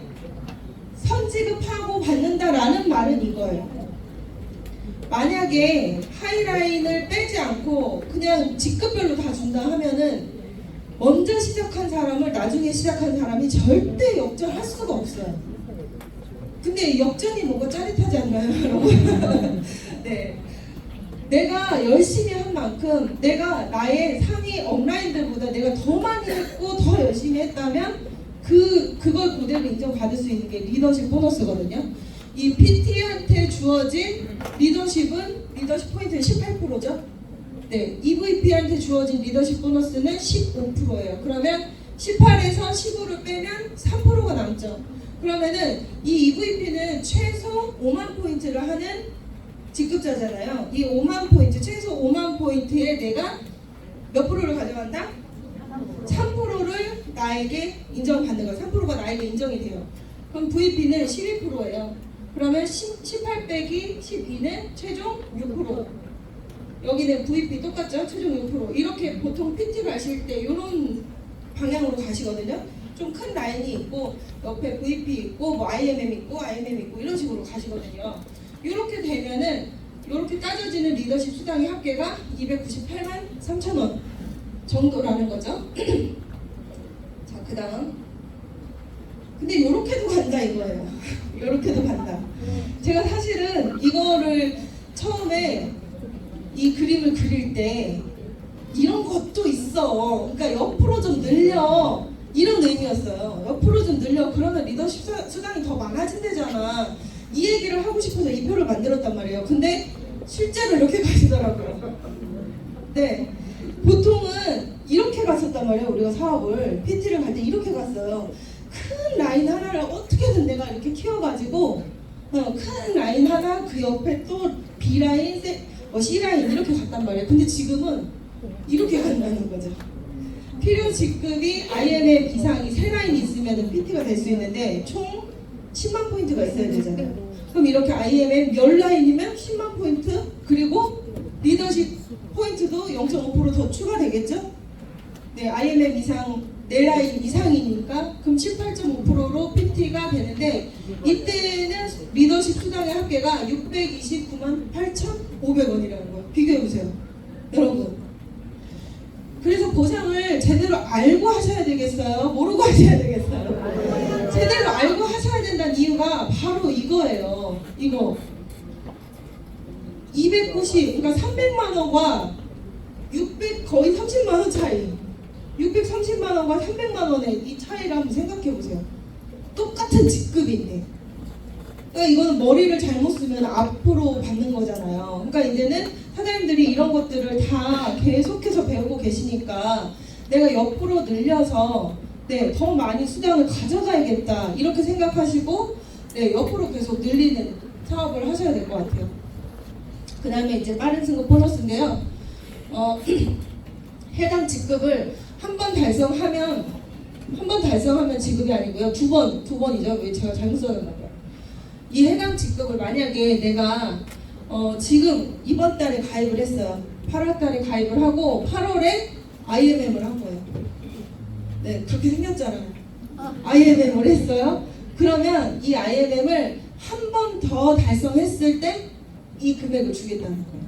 선지급하고 받는다라는 말은 이거예요. 만약에 하이라인을 빼지 않고 그냥 직급별로 다 준다 하면은 먼저 시작한 사람을 나중에 시작한 사람이 절대 역전할 수가 없어요. 근데 역전이 뭔가 짜릿하지 않나요, 여러분? 네. 내가 열심히 한 만큼 내가 나의 상위 업라인들보다 내가 더 많이 했고 더 열심히 했다면 그걸 그대로 인정받을 수 있는 게 리더십 보너스거든요. 이 PT한테 주어진 리더십 포인트는 18%죠. 네, EVP한테 주어진 리더십 보너스는 15%예요. 그러면 18에서 15를 빼면 3%가 남죠. 그러면은 이 EVP는 최소 5만 포인트를 하는 직급자잖아요. 이 5만 포인트, 최소 5만 포인트에 내가 몇 프로를 가져간다? 3%를 나에게 인정받는 거예요. 3%가 나에게 인정이 돼요. 그럼 VP는 12%예요. 그러면 18 빼기 12는 최종 6%. 여기는 VP 똑같죠? 최종 6%. 이렇게 보통 PT 가실 때 이런 방향으로 가시거든요. 좀 큰 라인이 있고 옆에 VP 있고 뭐 IMM 있고 IMM 있고 이런 식으로 가시거든요. 이렇게 되면은 이렇게 따져지는 리더십 수당의 합계가 298만 3천 원 정도라는 거죠. 자, 그 다음. 근데 요렇게도 간다 이거예요. 요렇게도 간다. 제가 사실은 이거를 처음에 이 그림을 그릴 때 이런 것도 있어. 그러니까 옆으로 좀 늘려. 이런 의미였어요. 옆으로 좀 늘려. 그러면 리더십 수당이 더 많아진대잖아. 이 얘기를 하고 싶어서 이 표를 만들었단 말이에요. 근데 실제로 이렇게 가시더라고요. 네. 보통은 이렇게 갔었단 말이에요. 우리가 사업을 PT를 갈 때 이렇게 갔어요. 큰 라인 하나를 어떻게든 내가 이렇게 키워가지고 큰 라인 하나 그 옆에 또 B라인, C라인 이렇게 갔단 말이에요. 근데 지금은 이렇게 간다는 거죠. 필요 직급이 IMM 이상이 3라인 있으면 PT가 될 수 있는데 총 10만 포인트가 있어야 되잖아요. 그럼 이렇게 IMM 10라인이면 10만 포인트, 그리고 리더십 포인트도 0.5% 더 추가되겠죠? 네, IMM 이상 4라인 이상이니까 그럼 18.5%로 PT가 되는데 이때는 리더십 수당의 합계가 629만 8,500원이라는 거예요. 비교해보세요. 여러분. 그래서 보상을 제대로 알고 하셔야 되겠어요? 모르고 하셔야 되겠어요? 제대로 알고 하셔야 된다는 이유가 바로 이거예요. 이거. 290, 그러니까 300만 원과 600 거의 30만 원 차이. 630만 원과 300만 원의 이 차이를 한번 생각해 보세요. 똑같은 직급인데. 그러니까 이거는 머리를 잘못 쓰면 앞으로 받는 거잖아요. 그러니까 이제는 사장님들이 이런 것들을 다 계속해서 배우고 계시니까 내가 옆으로 늘려서 더 많이 수당을 가져가야겠다 이렇게 생각하시고 옆으로 계속 늘리는 사업을 하셔야 될 것 같아요. 그 다음에 이제 빠른 승급 보너스인데요. 해당 직급을 한 번 달성하면 지급이 아니고요. 두 번이죠. 왜 제가 잘못 써놨나 봐요. 이 해당 직급을 만약에 내가 지금 이번 달에 가입을 했어요. 8월 달에 가입을 하고 8월에 IMM을 한 거예요. 네, 그렇게 생겼잖아요. IMM을 했어요. 그러면 이 IMM을 한 번 더 달성했을 때 이 금액을 주겠다는 거예요.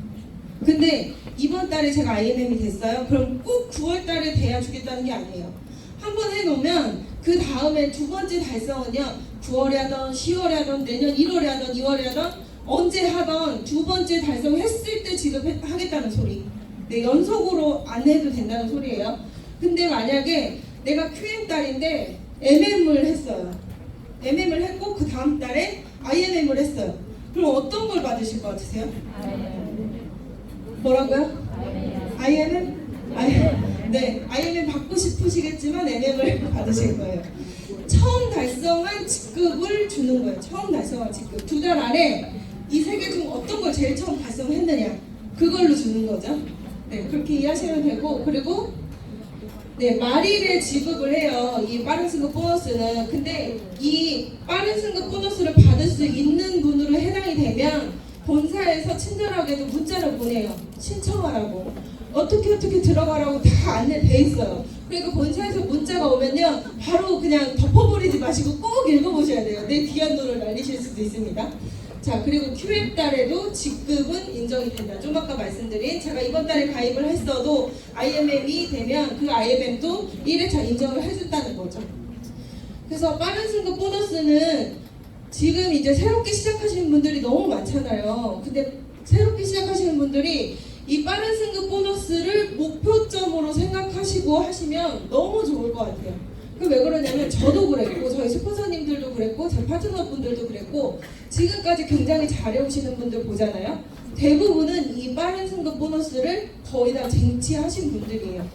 근데 이번 달에 제가 IMM이 됐어요. 그럼 꼭 9월 달에 돼야 주겠다는 게 아니에요. 한 번 해놓으면 그 다음에 두 번째 달성은요. 9월에 하던 10월에 하던 내년 1월에 하던 2월에 하던 언제 하던 두 번째 달성했을 때 지급하겠다는 소리. 네, 연속으로 안 해도 된다는 소리예요. 근데 만약에 내가 QM 달인데 MM을 했어요. MM을 했고 그 다음 달에 IMM을 했어요. 그럼 어떤 걸 받으실 것 같으세요? 뭐라고요? IMM? 네, IMM 받고 싶으시겠지만 MM을 받으실 거예요. 처음 달성한 직급을 주는 거예요. 처음 달성한 직급. 2달 안에 이 세 개 중 어떤 걸 제일 처음 달성했느냐 그걸로 주는 거죠. 네, 그렇게 이해하시면 되고, 그리고 말일에 지급을 해요. 이 빠른 승급 보너스는. 근데 이 빠른 승급 보너스를 받을 수 있는 분으로 해당이 되면 본사에서 친절하게도 문자를 보내요. 신청하라고. 어떻게 들어가라고 다 안내돼 있어요. 그러니까 본사에서 문자가 오면요, 바로 그냥 덮어버리지 마시고 꼭 읽어보셔야 돼요. 내 귀한 돈을 날리실 수도 있습니다. 자, 그리고 QM 달에도 직급은 인정이 된다. 좀 아까 말씀드린, 제가 이번 달에 가입을 했어도 IMM이 되면 그 IMM도 1회차 인정을 해준다는 거죠. 그래서 빠른 승급 보너스는 지금 이제 새롭게 시작하시는 분들이 너무 많잖아요. 근데 새롭게 시작하시는 분들이 이 빠른 승급 보너스를 목표점으로 생각하시고 하시면 너무 좋을 것 같아요. 왜 그러냐면 저도 그랬고 저희 스폰서님들도 그랬고 제 파트너분들도 그랬고 지금까지 굉장히 잘해오시는 분들 보잖아요. 대부분은 이 빠른 승급 보너스를 거의 다 쟁취하신 분들이에요.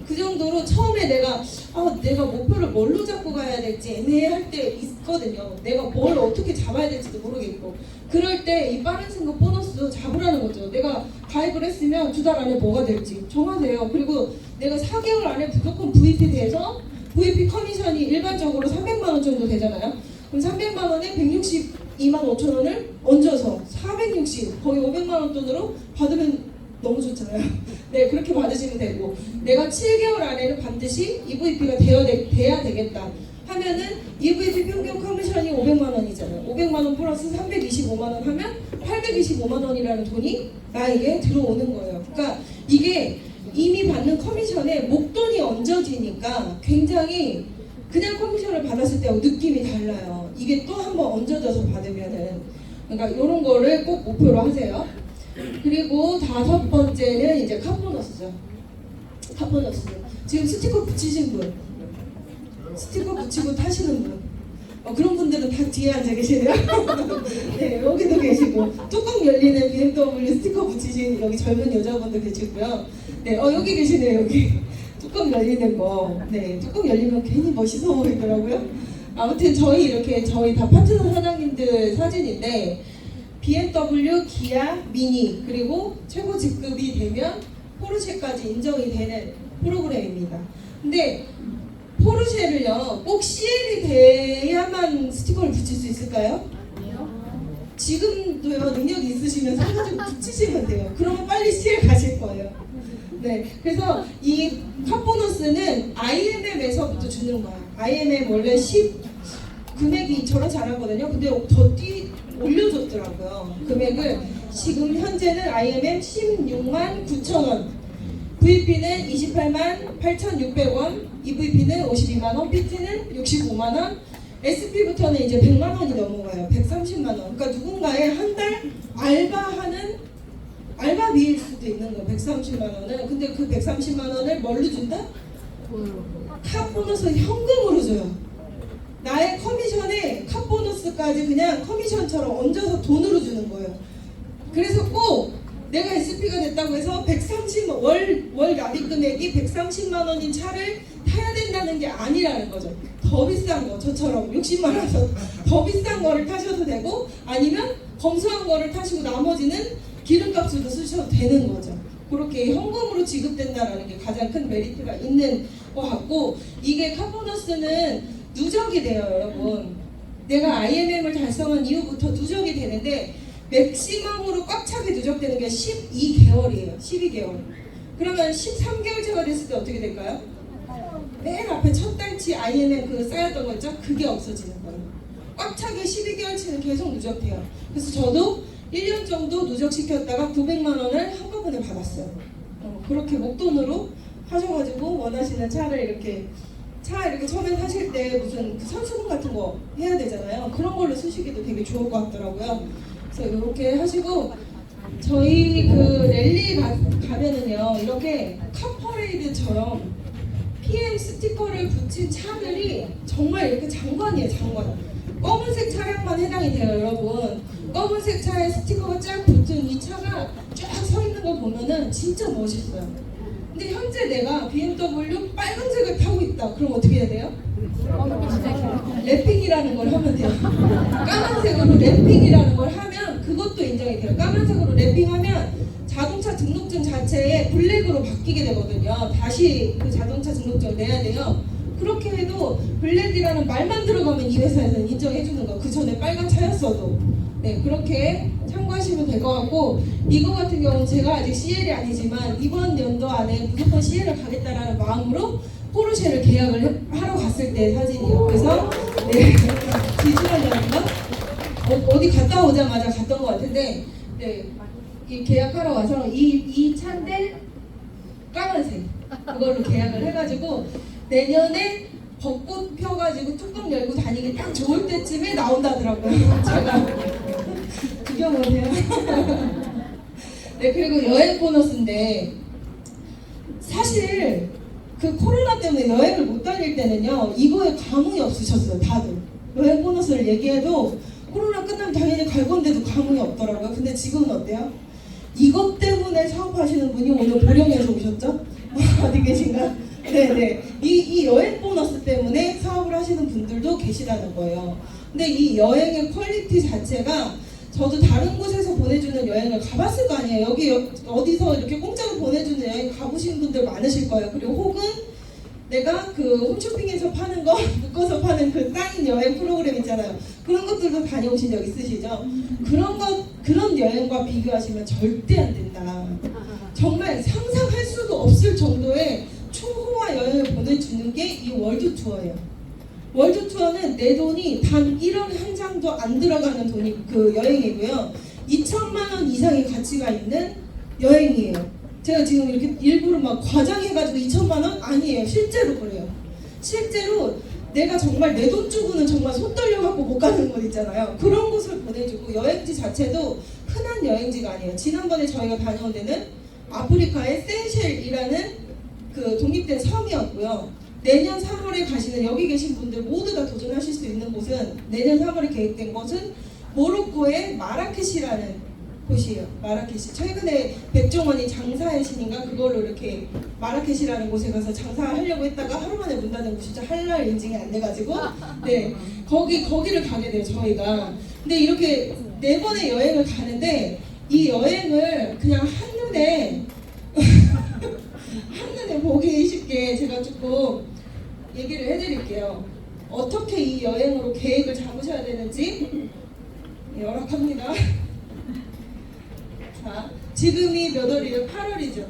그 정도로 처음에 내가 목표를 뭘로 잡고 가야 될지 애매할 때 있거든요. 내가 뭘 어떻게 잡아야 될지도 모르겠고, 그럴 때 이 빠른 승급 보너스 잡으라는 거죠. 내가 가입을 했으면 2달 안에 뭐가 될지 정하세요. 그리고 내가 4개월 안에 무조건 VP 돼서 VP 커미션이 일반적으로 300만 원 정도 되잖아요. 그럼 300만 원에 162만 5천 원을 얹어서 460, 거의 500만 원 돈으로 받으면 너무 좋잖아요. 네, 그렇게 받으시면 되고, 내가 7개월 안에는 반드시 EVP가 돼야 되겠다 하면은 EVP 평균 커미션이 500만 원이잖아요. 500만 원 플러스 325만 원 하면 825만 원이라는 돈이 나에게 들어오는 거예요. 그러니까 이게 이미 받는 커미션에 목돈이 얹어지니까 굉장히 그냥 커미션을 받았을 때하고 느낌이 달라요. 이게 또 한 번 얹어져서 받으면은. 그러니까 이런 거를 꼭 목표로 하세요. 그리고 5번째는 이제 카보너스죠. 카보너스. 지금 스티커 붙이신 분, 스티커 붙이고 타시는 분, 그런 분들은 다 뒤에 앉아 계시네요. 네, 여기도 계시고, 뚜껑 열리는 BMW 스티커 붙이신 여기 젊은 여자분도 계시고요. 네, 여기 계시네요. 여기 뚜껑 열리는 거. 네, 뚜껑 열리면 괜히 멋있어 보이더라고요. 아무튼 저희 다 파트너 사장님들 사진인데, BMW, 기아, 미니, 그리고 최고 직급이 되면 포르쉐까지 인정이 되는 프로그램입니다. 근데 포르쉐를요, 꼭 CL이 돼야만 스티커를 붙일 수 있을까요? 지금도요, 능력이 있으시면 사진 붙이시면 돼요. 그러면 빨리 CL 가실 거예요. 네, 그래서 이 카보너스는 IMM에서부터 주는 거예요. IMM 원래 금액이 저런 잘하거든요. 근데 더 올려줬더라고요. 금액을. 지금 현재는 IMM 16만 9천 원, VP는 28만 8,600원, EVP는 52만 원, PT는 65만 원, SP부터는 이제 100만 원이 넘어가요. 130만 원. 그러니까 누군가의 한 달 알바하는 알바비일 수도 있는 거예요. 130만 원은. 근데 그 130만 원을 뭘로 준다? 카보너스 현금으로 줘요. 나의 커미션에 카보너스까지 그냥 커미션처럼 얹어서 돈으로 주는 거예요. 그래서 꼭 내가 SP가 됐다고 해서 월 납입 금액이 130만 원인 차를 타야 된다는 게 아니라는 거죠. 더 비싼 거, 저처럼 60만 원 더 비싼 거를 타셔도 되고, 아니면 검소한 거를 타시고 나머지는 기름값으로 쓰셔도 되는 거죠. 그렇게 현금으로 지급된다라는 게 가장 큰 메리트가 있는 것 같고, 이게 카보너스는 누적이 돼요, 여러분. 내가 IMM을 달성한 이후부터 누적이 되는데 맥시멈으로 꽉 차게 누적되는 게 12개월이에요. 12개월. 그러면 13개월째가 됐을 때 어떻게 될까요? 맨 앞에 첫 달치 IMM 그 쌓였던 거 있죠? 그게 없어지는 거예요. 꽉 차게 12개월치는 계속 누적돼요. 그래서 저도 1년 정도 누적시켰다가 900만 원을 한꺼번에 받았어요. 그렇게 목돈으로 하셔가지고 원하시는 차를 이렇게 처음에 사실 때 무슨 그 선수금 같은 거 해야 되잖아요. 그런 걸로 쓰시기도 되게 좋을 것 같더라고요. 그래서 이렇게 하시고, 저희 그 랠리 가면은요, 이렇게 카퍼레이드처럼 PM 스티커를 붙인 차들이 정말 이렇게 장관이에요, 장관. 검은색 차량만 해당이 돼요, 여러분. 검은색 차에 스티커가 쫙 붙은 이 차가 쫙 서 있는 거 보면은 진짜 멋있어요. 근데 현재 내가 BMW 빨간색을 타고 있다. 그럼 어떻게 해야 돼요? 랩핑이라는 걸 하면 돼요. 까만색으로 랩핑이라는 걸 하면 그것도 인정이 돼요. 까만색으로 랩핑하면 자동차 등록증 자체에 블랙으로 바뀌게 되거든요. 다시 그 자동차 등록증을 내야 돼요. 그렇게 해도 블랙이라는 말만 들어가면 이 회사에서는 인정해주는 거. 그 전에 빨간 차였어도. 네, 그렇게 참고하시면 될 것 같고, 이거 같은 경우는 제가 아직 CL이 아니지만 이번 연도 안에 무조건 CL을 가겠다라는 마음으로 포르쉐를 계약을 하러 갔을 때 사진이에요. 그래서 네, 지주원장인가 어디 갔다 오자마자 갔던 것 같은데, 네, 이 계약하러 와서 이 차인데 까만색 그걸로 계약을 해가지고 내년에 벚꽃 펴가지고 뚜껑 열고 다니기 딱 좋을 때쯤에 나온다더라고요. 제가 구경을 해요. 네, 그리고 여행 보너스인데, 사실 그 코로나 때문에 여행을 못 다닐 때는요, 이거에 감흥이 없으셨어요, 다들. 여행 보너스를 얘기해도 코로나 끝나면 당연히 갈 건데도 감흥이 없더라고요. 근데 지금은 어때요? 이것 때문에 사업하시는 분이 오늘 보령에서 오셨죠? 어디 계신가? 네네. 이 여행 보너스 때문에 사업을 하시는 분들도 계시다는 거예요. 근데 이 여행의 퀄리티 자체가, 저도 다른 곳에서 보내주는 여행을 가봤을 거 아니에요. 여기 어디서 이렇게 공짜로 보내주는 여행 가보신 분들 많으실 거예요. 그리고 혹은 내가 그 홈쇼핑에서 파는 거 묶어서 파는 그 사인 여행 프로그램 있잖아요. 그런 것들도 다녀오신 적 있으시죠? 그런 여행과 비교하시면 절대 안 된다. 정말 상상할 수도 없을 정도의 초호화 여행을 보내주는 게 이 월드 투어예요. 월드 투어는 내 돈이 단 1원 한 장도 안 들어가는 돈이 그 여행이고요. 2천만 원 이상의 가치가 있는 여행이에요. 제가 지금 이렇게 일부러 막 과장해가지고 2천만 원? 아니에요. 실제로 그래요. 실제로 내가 정말 내 돈 주고는 정말 손 떨려갖고 못 가는 곳 있잖아요. 그런 곳을 보내주고, 여행지 자체도 흔한 여행지가 아니에요. 지난번에 저희가 다녀온 데는 아프리카의 세이셸이라는 그 독립된 섬이었고요. 내년 3월에 가시는 여기 계신 분들 모두 다 도전하실 수 있는 곳은, 내년 3월에 계획된 곳은 모로코의 마라케시라는 곳이에요. 마라케시. 최근에 백종원이 장사의 신인가 그걸로 이렇게 마라케시라는 곳에 가서 장사하려고 했다가 하루 만에 문 닫은 곳이죠. 할랄 인증이 안 돼가지고. 네, 거기를 가게 돼요, 저희가. 근데 이렇게 4번의 여행을 가는데, 이 여행을 그냥 한눈에 보기 쉽게 제가 조금 얘기를 해드릴게요. 어떻게 이 여행으로 계획을 잡으셔야 되는지 열악합니다. 자, 지금이 몇 월이에요? 8월이죠.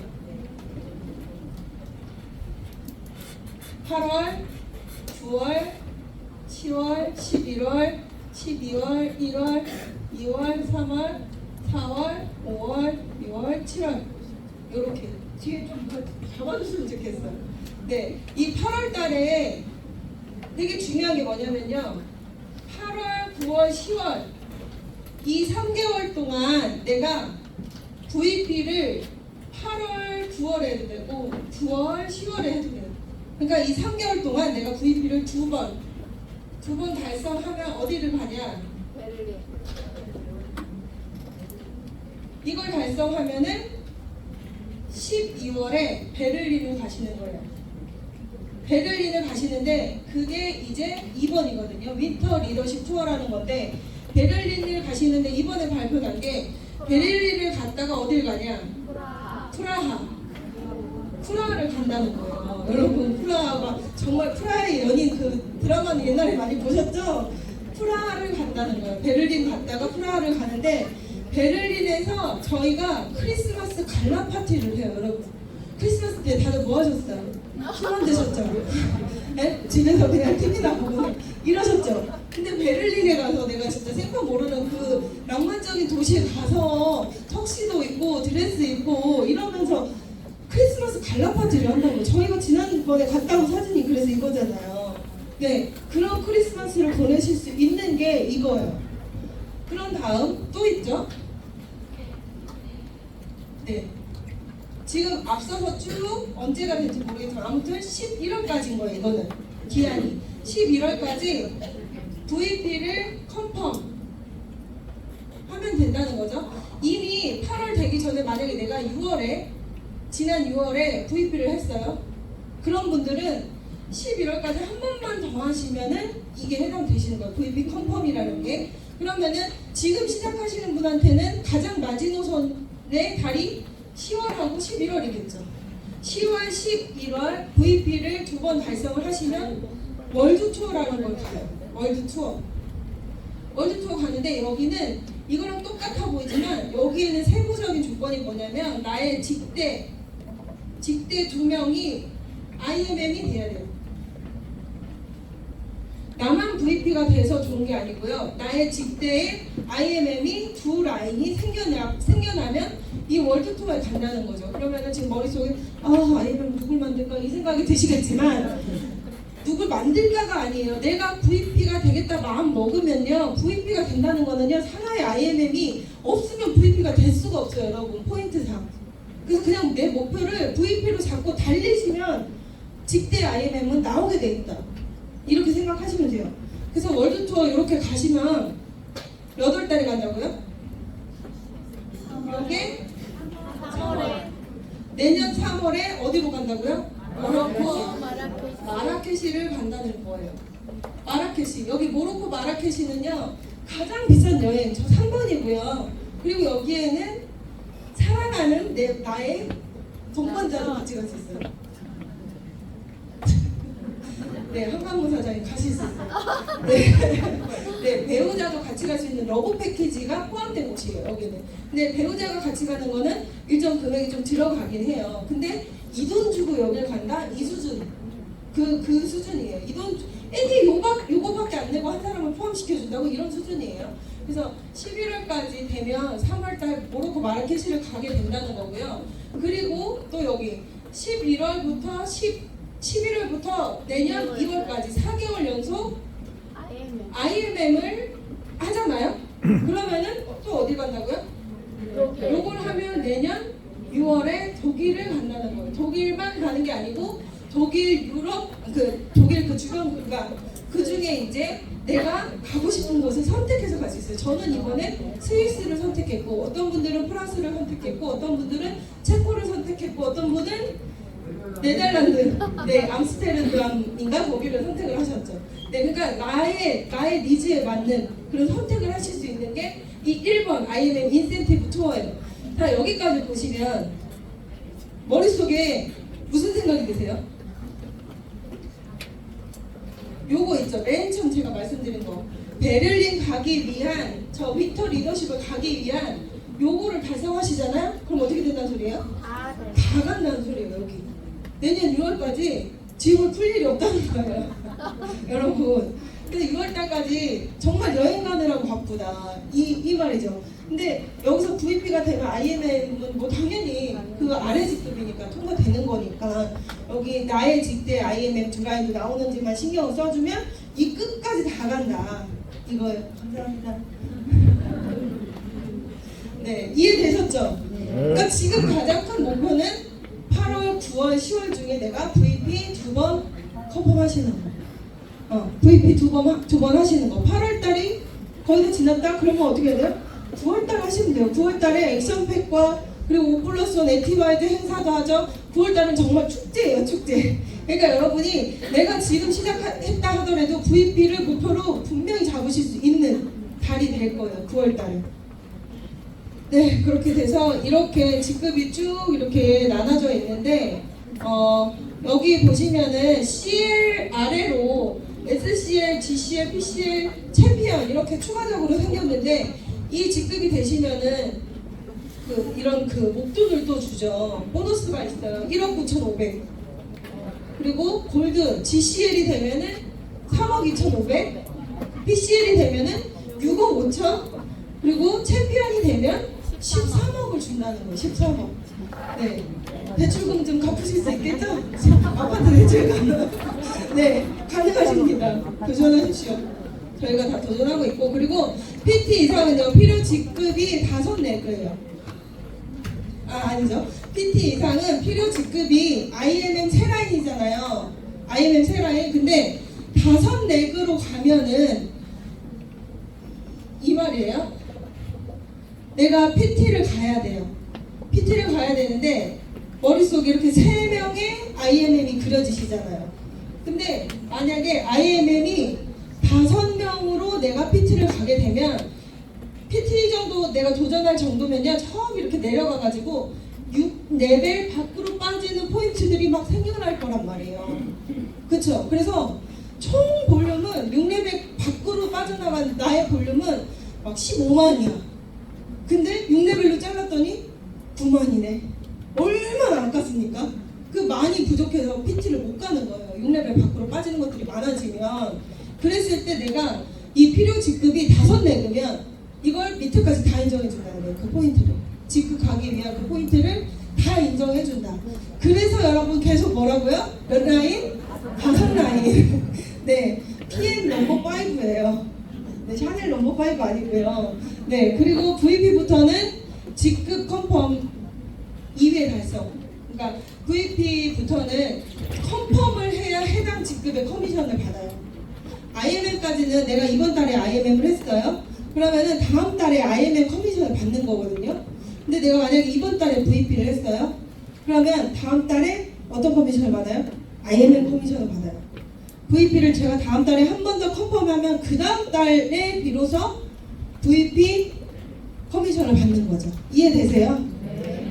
8월, 9월, 10월, 11월, 12월, 1월, 2월, 3월, 4월, 5월, 6월, 7월. 이렇게 뒤에 좀 잡아주시면 좋겠어요. 네, 이 8월 달에 되게 중요한 게 뭐냐면요. 8월, 9월, 10월 이 3개월 동안 내가 VP를 8월, 9월에 해도 되고 9월, 10월에 해도 돼요. 그러니까 이 3개월 동안 내가 VP를 두 번 달성하면 어디를 가냐? 베를린. 이걸 달성하면은 12월에 베를린을 가시는 거예요. 베를린을 가시는데 그게 이제 2번이거든요. 윈터 리더십 투어라는 건데 베를린을 가시는데 이번에 발표난 게 베를린을 갔다가 어딜 가냐? 프라하를 간다는 거예요. 여러분 프라하가 정말 프라하의 연인 그 드라마는 옛날에 많이 보셨죠? 프라하를 간다는 거예요. 베를린 갔다가 프라하를 가는데 베를린에서 저희가 크리스마스 갈라 파티를 해요, 여러분. 크리스마스 때 다들 뭐 하셨어요? 술만 드셨죠? 네? 집에서 그냥 TV나 보고 이러셨죠? 근데 베를린에 가서 내가 진짜 생판 모르는 그 낭만적인 도시에 가서 턱시도 입고 드레스 입고 이러면서 크리스마스 갈라 파티를 한다고. 저희가 지난번에 갔다 온 사진이 그래서 이거잖아요. 네, 그런 크리스마스를 보내실 수 있는 게 이거예요. 그런 다음 또 있죠? 네. 지금 앞서서 쭉 언제가 될지 모르겠지만 아무튼 11월까지인 거예요. 이거는 기한이 11월까지 VP를 컨펌 하면 된다는 거죠. 이미 8월 되기 전에 만약에 내가 지난 6월에 VP를 했어요. 그런 분들은 11월까지 한 번만 더 하시면은 이게 해당되시는 거예요. VP 컨펌이라는 게. 그러면은 지금 시작하시는 분한테는 가장 마지노선의 달이 10월하고 11월이겠죠. 10월, 11월 VP를 두 번 달성을 하시면 월드 투어라는 걸 가요. 월드 투어. 월드 투어 가는데 여기는 이거랑 똑같아 보이지만 여기에는 세부적인 조건이 뭐냐면 나의 직대 2명이 IMM이 돼야 돼요. 나만 VP가 돼서 좋은 게 아니고요. 나의 직대에 IMM이 두 라인이 생겨나면 이 월드 투어에 간다는 거죠. 그러면은 지금 머릿속에 IMM 누굴 만들까 이 생각이 드시겠지만 누굴 만들까가 아니에요. 내가 VP가 되겠다 마음 먹으면요. VP가 된다는 거는요. 하나의 IMM이 없으면 VP가 될 수가 없어요. 여러분 포인트상. 그래서 그냥 내 목표를 VP로 잡고 달리시면 직대 IMM은 나오게 돼 있다. 이렇게 생각하시면 돼요. 그래서 월드 투어 이렇게 가시면 몇 월 달에 간다고요? 이게 3월에 내년 3월에 어디로 간다고요? 모로코 마라케시. 마라케시를 간다는 거예요. 마라케시. 여기 모로코 마라케시는요. 가장 비싼 여행. 저 3번이고요. 그리고 여기에는 사랑하는 나의 동반자도 같이 갈 수 있어요. 네, 한강무 사장님 가실 수 있어요. 네, 배우자도 같이 갈 수 있는 러브 패키지가 포함된 곳이에요, 여기는. 근데 배우자가 같이 가는 거는 일정 금액이 좀 들어가긴 해요. 근데 이 돈 주고 여길 간다? 이 수준. 그 수준이에요. 이 돈, 애기 요거밖에 안 내고 한 사람을 포함시켜준다고 이런 수준이에요. 그래서 11월까지 되면 3월달 모로코 마라케시를 가게 된다는 거고요. 그리고 또 여기 11월부터 내년 2월까지 4개월 연속 IMM을 하잖아요. 그러면은 또 어디 간다고요? 요걸 하면 내년 6월에 독일을 간다는 거예요. 독일만 가는 게 아니고 독일, 유럽, 독일 그 주변 국가 그 중에 이제 내가 가고 싶은 곳을 선택해서 갈 수 있어요. 저는 이번에 스위스를 선택했고 어떤 분들은 프랑스를 선택했고 어떤 분들은 체코를 선택했고 어떤 분은 네덜란드, 네, 암스테르담인가 거기를 선택을 하셨죠. 네, 그러니까 나의 니즈에 맞는 그런 선택을 하실 수 있는 게 이 1번 IMM 인센티브 투어예요. 자, 여기까지 보시면 머릿속에 무슨 생각이 드세요? 요거 있죠. 맨 처음 제가 말씀드린 거. 베를린 가기 위한 저 윈터 리더십을 가기 위한 요거를 달성하시잖아요? 그럼 어떻게 된다는 소리예요? 다 간다는 소리예요, 여기. 내년 6월까지 짐을 풀 일이 없다는 거예요. 여러분. 근데 6월달까지 정말 여행 가느라고 바쁘다. 이 말이죠. 근데 여기서 VP가 되면 IMM은 뭐 당연히 그 아래 직급이니까 통과되는 거니까 여기 나의 직대 IMM 두 라인도 나오는지만 신경을 써주면 이 끝까지 다 간다. 이거예요. 감사합니다. 네, 이해되셨죠? 그러니까 지금 가장 큰 목표는 8월, 9월, 10월 중에 내가 VP 2번 컨펌하시는 거. VP 두 번 하시는 거. 8월 달이 거의 다 지났다? 그러면 어떻게 해야 돼요? 9월 달 하시면 돼요. 9월 달에 액션팩과 그리고 5+1 액티바이드 행사도 하죠. 9월 달은 정말 축제예요, 축제. 그러니까 여러분이 내가 지금 시작했다 하더라도 VP를 목표로 분명히 잡으실 수 있는 달이 될 거예요, 9월 달에. 네, 그렇게 돼서 이렇게 직급이 쭉 이렇게 나눠져 있는데 여기 보시면은 CL 아래로 SCL, GCL, PCL, 챔피언 이렇게 추가적으로 생겼는데 이 직급이 되시면은 이런 목돈을 또 주죠. 보너스가 있어요. 1억 9,500. 그리고 골드 GCL이 되면은 3억 2,500. PCL이 되면은 6억 5천. 그리고 챔피언이 되면 13억을 준다는 거예요. 13억. 네. 대출금 좀 갚으실 수 있겠죠? 아파트 대출금. 네, 가능하십니다. 도전하십시오. 저희가 다 도전하고 있고, 그리고 PT 이상은요, 필요 직급이 5레그예요. 아니죠. PT 이상은 필요 직급이 IMM 세 라인이잖아요. IMM 세 라인. 근데 5레그로 가면은 이 말이에요. 내가 PT를 가야 돼요. PT를 가야 되는데 머릿속에 이렇게 3명의 IMM이 그려지시잖아요. 근데 만약에 IMM이 5명으로 내가 PT를 가게 되면 PT 정도 내가 도전할 정도면요, 처음 이렇게 내려가가지고 6레벨 밖으로 빠지는 포인트들이 막 생겨날 거란 말이에요. 그쵸? 그래서 총 볼륨은 6레벨 밖으로 빠져나간 나의 볼륨은 막 15만이야. 근데 6레벨로 잘랐더니 9만이네. 얼마나 아깝습니까? 그 많이 부족해서 PT를 못 가는 거예요. 6레벨 밖으로 빠지는 것들이 많아지면. 그랬을 때 내가 이 필요 직급이 5레그면 이걸 밑에까지 다 인정해준다는 거예요. 그 포인트를. 직급 가기 위한 그 포인트를 다 인정해준다. 그래서 여러분 계속 뭐라고요? 몇 라인? 5라인. 네, PM 넘버 5예요. 네, 샤넬 넘버 5 아니고요. 네, 그리고 VP부터는 직급 컨펌 2회 달성. 그러니까 VP부터는 컨펌을 해야 해당 직급의 커미션을 받아요. IMM까지는 내가 이번 달에 IMM을 했어요. 그러면은 다음 달에 IMM 커미션을 받는 거거든요. 근데 내가 만약에 이번 달에 VP를 했어요. 그러면 다음 달에 어떤 커미션을 받아요? IMM 커미션을 받아요. VP를 제가 다음 달에 한 번 더 컨펌하면 그 다음 달에 비로소 VP 커미션을 받는 거죠. 이해되세요?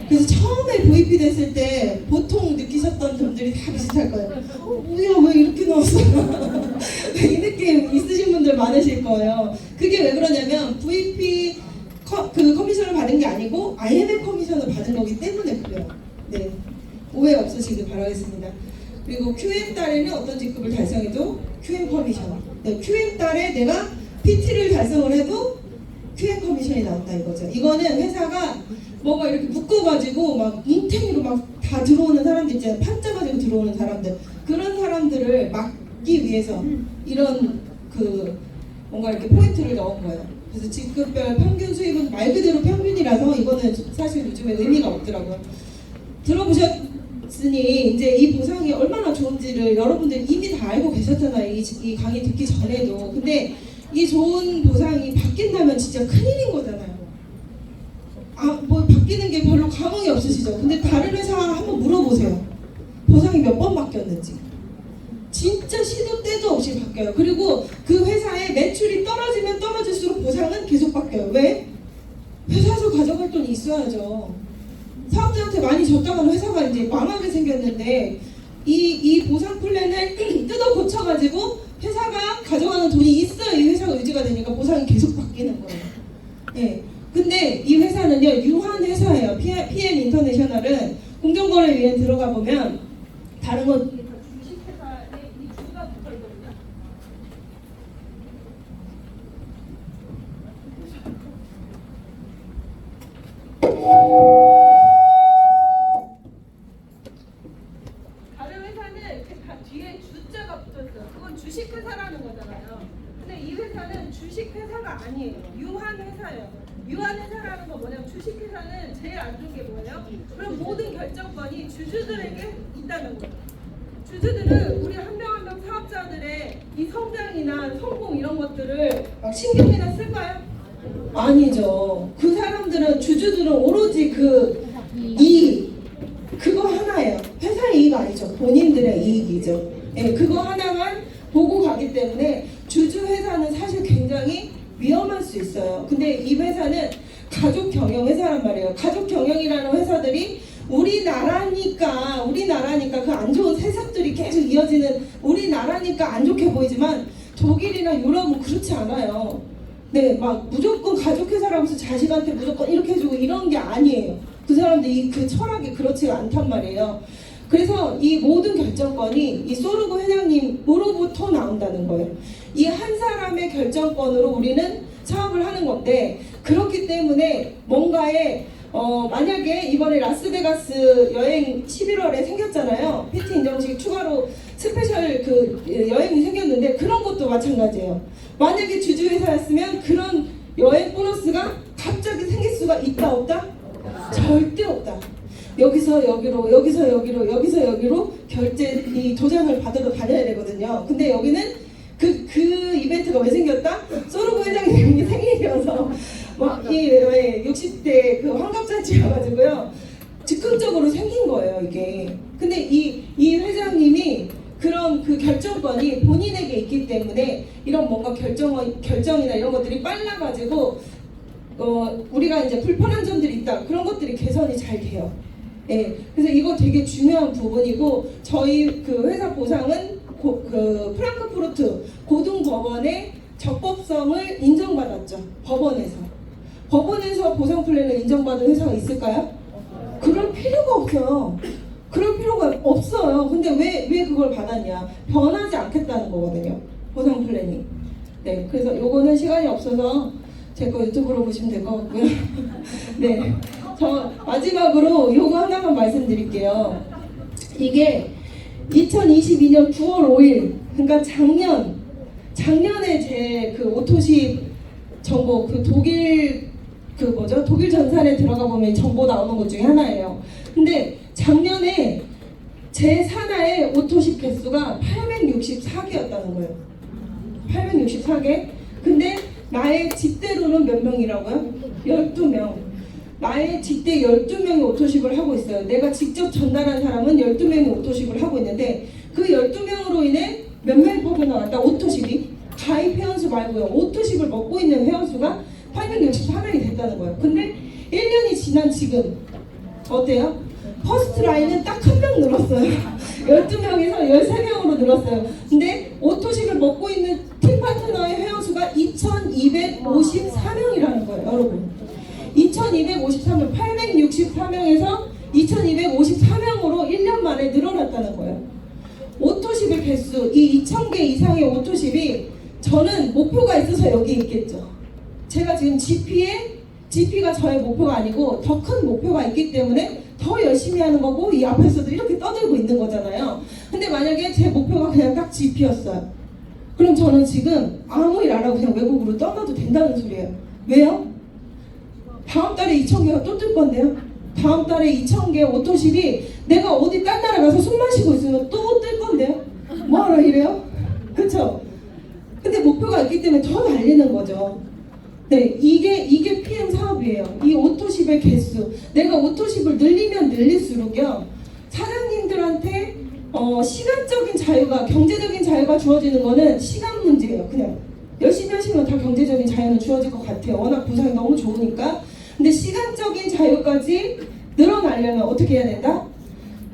그래서 처음에 VP 됐을 때 보통 느끼셨던 점들이 다 비슷할 거예요. 뭐야, 왜 이렇게 나왔어? 이 느낌 있으신 분들 많으실 거예요. 그게 왜 그러냐면 VP 그 커미션을 받은 게 아니고 IMM 커미션을 받은 거기 때문에 그래요. 네, 오해 없으시길 바라겠습니다. 그리고 QM 달에는 어떤 직급을 달성해도 QM 커미션. 네, QM 달에 내가 PT를 달성을 해도 QM 커미션이 나온다 이거죠. 이거는 회사가 뭐가 이렇게 묶어가지고 막 인탱으로 막 다 들어오는 사람들 있잖아요. 판자 가지고 들어오는 사람들. 그런 사람들을 막기 위해서 이런 뭔가 이렇게 포인트를 넣은 거예요. 그래서 직급별 평균 수입은 말 그대로 평균이라서 이거는 사실 요즘에 의미가 없더라고요. 들어보셨으니 이제 이 보상이 얼마나 좋은지를 여러분들 이미 다 알고 계셨잖아요. 이 강의 듣기 전에도. 근데 이 좋은 보상이 바뀐다면 진짜 큰일인 거잖아요. 뭐 바뀌는 게 별로 감흥이 없으시죠? 근데 다른 회사 한번 물어보세요. 보상이 몇 번 바뀌었는지. 진짜 시도 때도 없이 바뀌어요. 그리고 그 회사의 매출이 떨어지면 떨어질수록 보상은 계속 바뀌어요. 왜? 회사에서 가져갈 돈이 있어야죠. 사업자한테 많이 줬다가 회사가 이제 망하게 생겼는데 이 보상 플랜을 뜯어 고쳐가지고 회사가 가져가는 돈이 있어야 이 회사가 유지가 되니까 보상이 계속 바뀌는 거예요. 네. 근데 이 회사는요, 유한 회사예요. PM 인터내셔널은 공정거래위에 들어가 보면 다른 건 주식회사에 이 주가 붙어 있거든요. 다른 회사는 이렇게 다 뒤에 주자가 붙어 있어요. 그건 주식회사라는 거잖아요. 근데 이 회사는 주식회사가 아니에요. 유한 회사예요. 유한회사라는 건 뭐냐면 주식회사는 제일 안 좋은 게 뭐예요? 그럼 모든 결정권이 주주들에게 있다는 거예요. 주주들은 우리 한 명 한 명 사업자들의 이 성장이나 성공 이런 것들을 막 신경이나 쓸까요? 아니죠. 그 사람들은 주주들은 오로지 그 이익 그거 하나예요. 회사 이익 아니죠. 본인들의 이익이죠. 예, 그거 하나만 보고 가기 때문에 주주 회사는 사실 굉장히 위험할 수 있어요. 근데 이 회사는 가족 경영 회사란 말이에요. 가족 경영이라는 회사들이 우리나라니까 그 안 좋은 세습들이 계속 이어지는 우리나라니까 안 좋게 보이지만 독일이나 유럽은 그렇지 않아요. 네, 막 무조건 가족 회사라고 해서 자식한테 무조건 이렇게 해주고 이런 게 아니에요. 그 사람들이 그 철학이 그렇지가 않단 말이에요. 그래서 이 모든 결정권이 이 소르고 회장님으로부터 나온다는 거예요. 이 한 사람의 결정권으로 우리는 사업을 하는 건데 그렇기 때문에 뭔가에 만약에 이번에 라스베가스 여행 11월에 생겼잖아요. PT 인정식 추가로 스페셜 그 여행이 생겼는데 그런 것도 마찬가지예요. 만약에 주주회사였으면 그런 여행 보너스가 갑자기 생길 수가 있다 없다? 절대 없다. 여기서 여기로 여기서 여기로 여기서 여기로 결제 이 도장을 받으러 다녀야 되거든요. 근데 여기는 그 이벤트가 왜 생겼다? 소르고 회장님이 생일이어서 막 이 60대 그 환갑잔치여가지고요 즉흥적으로 생긴 거예요 이게. 근데 이 회장님이 그런 그 결정권이 본인에게 있기 때문에 이런 뭔가 결정이나 이런 것들이 빨라가지고 우리가 이제 불편한 점들이 있다 그런 것들이 개선이 잘 돼요. 예, 그래서 이거 되게 중요한 부분이고 저희 그 회사 보상은 그 프랑크푸르트 고등법원의 적법성을 인정받았죠. 법원에서 보상 플랜을 인정받은 회사가 있을까요? 그럴 필요가 없어요. 그럴 필요가 없어요. 근데 왜 그걸 받았냐? 변하지 않겠다는 거거든요. 보상 플랜이. 네, 그래서 요거는 시간이 없어서 제 거 유튜브로 보시면 될 것 같고요. 네, 저 마지막으로 요거 하나만 말씀드릴게요. 이게 2022년 9월 5일, 그러니까 작년에 제 그 오토십 정보, 그 독일 독일 전산에 들어가 보면 정보 나오는 것 중에 하나예요. 근데 작년에 제 산하의 오토십 개수가 864개였다는 거예요. 864개. 근데 나의 직대로는 몇 명이라고요? 12명. 나의 직대 12명이 오토십을 하고 있어요. 내가 직접 전달한 사람은 12명이 오토십을 하고 있는데 그 12명으로 인해 몇 명이 퍼져나갔다? 오토십이. 가입 회원수 말고요. 오토십을 먹고 있는 회원수가 864명이 됐다는 거예요. 근데 1년이 지난 지금 어때요? 퍼스트 라인은 딱 한 명 늘었어요. 12명에서 13명으로 늘었어요. 근데 오토십을 먹고 있는 팀 파트너의 회원수가 2254명이라는 거예요. 여러분 2254명, 864명에서 2254명으로 1년 만에 늘어났다는 거예요. 오토십의 개수, 이 2000개 이상의 오토십이 저는 목표가 있어서 여기 있겠죠. 제가 지금 GP가 저의 목표가 아니고 더 큰 목표가 있기 때문에 더 열심히 하는 거고 이 앞에서도 이렇게 떠들고 있는 거잖아요. 근데 만약에 제 목표가 그냥 딱 GP였어요. 그럼 저는 지금 아무 일 안 하고 그냥 외국으로 떠나도 된다는 소리예요. 왜요? 다음 달에 2000개가 또 뜰 건데요. 다음 달에 2000개 오토십이 내가 어디 딴 나라 가서 숨 마시고 있으면 또 뜰 건데요. 뭐하러 이래요? 그쵸? 근데 목표가 있기 때문에 더 날리는 거죠. 네, 이게 PM 사업이에요. 이 오토십의 개수. 내가 오토십을 늘리면 늘릴수록요. 사장님들한테 시간적인 자유가, 경제적인 자유가 주어지는 거는 시간 문제예요. 그냥 열심히 하시면 다 경제적인 자유는 주어질 것 같아요. 워낙 보상이 너무 좋으니까. 근데 시간적인 자유까지 늘어나려면 어떻게 해야 된다?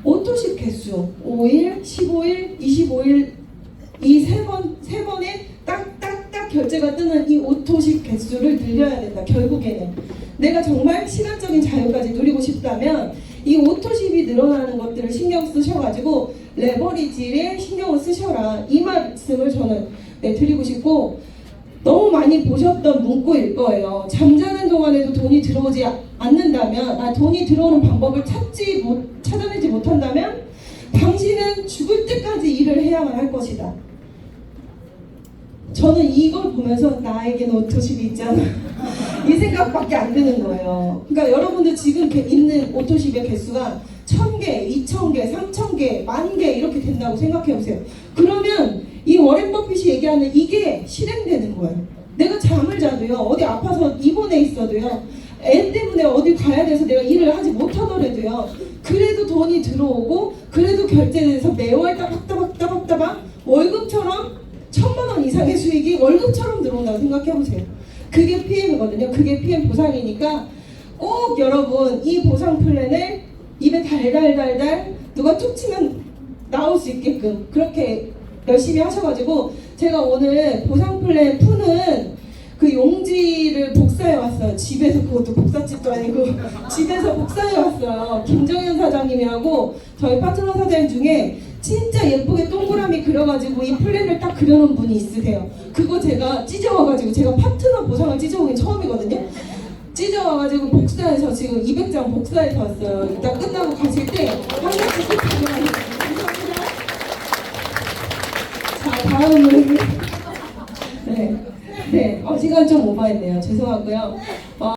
오토십 개수 5일, 15일, 25일 이 세 번에 딱딱딱 결제가 뜨는 이 오토십 개수를 늘려야 된다. 결국에는 내가 정말 시간적인 자유까지 누리고 싶다면 이 오토십이 늘어나는 것들을 신경 쓰셔가지고 레버리지에 신경을 쓰셔라. 이 말씀을 저는 드리고 싶고, 너무 많이 보셨던 문구일 거예요. 잠자는 동안에도 돈이 들어오지 않는다면, 돈이 들어오는 방법을 찾아내지 못한다면 당신은 죽을 때까지 일을 해야만 할 것이다. 저는 이걸 보면서 나에겐 오토십이 있잖아. 이 생각밖에 안 드는 거예요. 그러니까 여러분들 지금 있는 오토십의 개수가 1000개, 2000개, 3000개, 10,000개 이렇게 된다고 생각해 보세요. 그러면 이 워렌 버핏이 얘기하는 이게 실행되는 거예요. 내가 잠을 자도요, 어디 아파서 입원해 있어도요, 애 때문에 어디 가야 돼서 내가 일을 하지 못하더라도요, 그래도 돈이 들어오고 그래도 결제돼서 매월 따박따박 월급처럼 1,000만 원 이상의 수익이 월급처럼 들어온다고 생각해 보세요. 그게 PM이거든요. 그게 PM 보상이니까 꼭 여러분 이 보상 플랜을 입에 달달달달 누가 툭 치면 나올 수 있게끔 그렇게 열심히 하셔가지고, 제가 오늘 보상 플랜 푸는 그 용지를 복사해 왔어요. 집에서, 그것도 복사집도 아니고 집에서 복사해 왔어요. 김정현 사장님이라고 저희 파트너 사장님 중에 진짜 예쁘게 동그라미 그려가지고 이 플랜을 딱 그려놓은 분이 있으세요. 그거 제가 찢어와가지고, 제가 파트너 보상을 찢어오긴 처음이거든요. 찢어와가지고 복사해서 지금 200장 복사해서 왔어요. 이따 끝나고 가실 때 한 장씩 꼭 가져가세요. 자, 다음은 네, 시간 좀 오버했네요. 죄송하고요.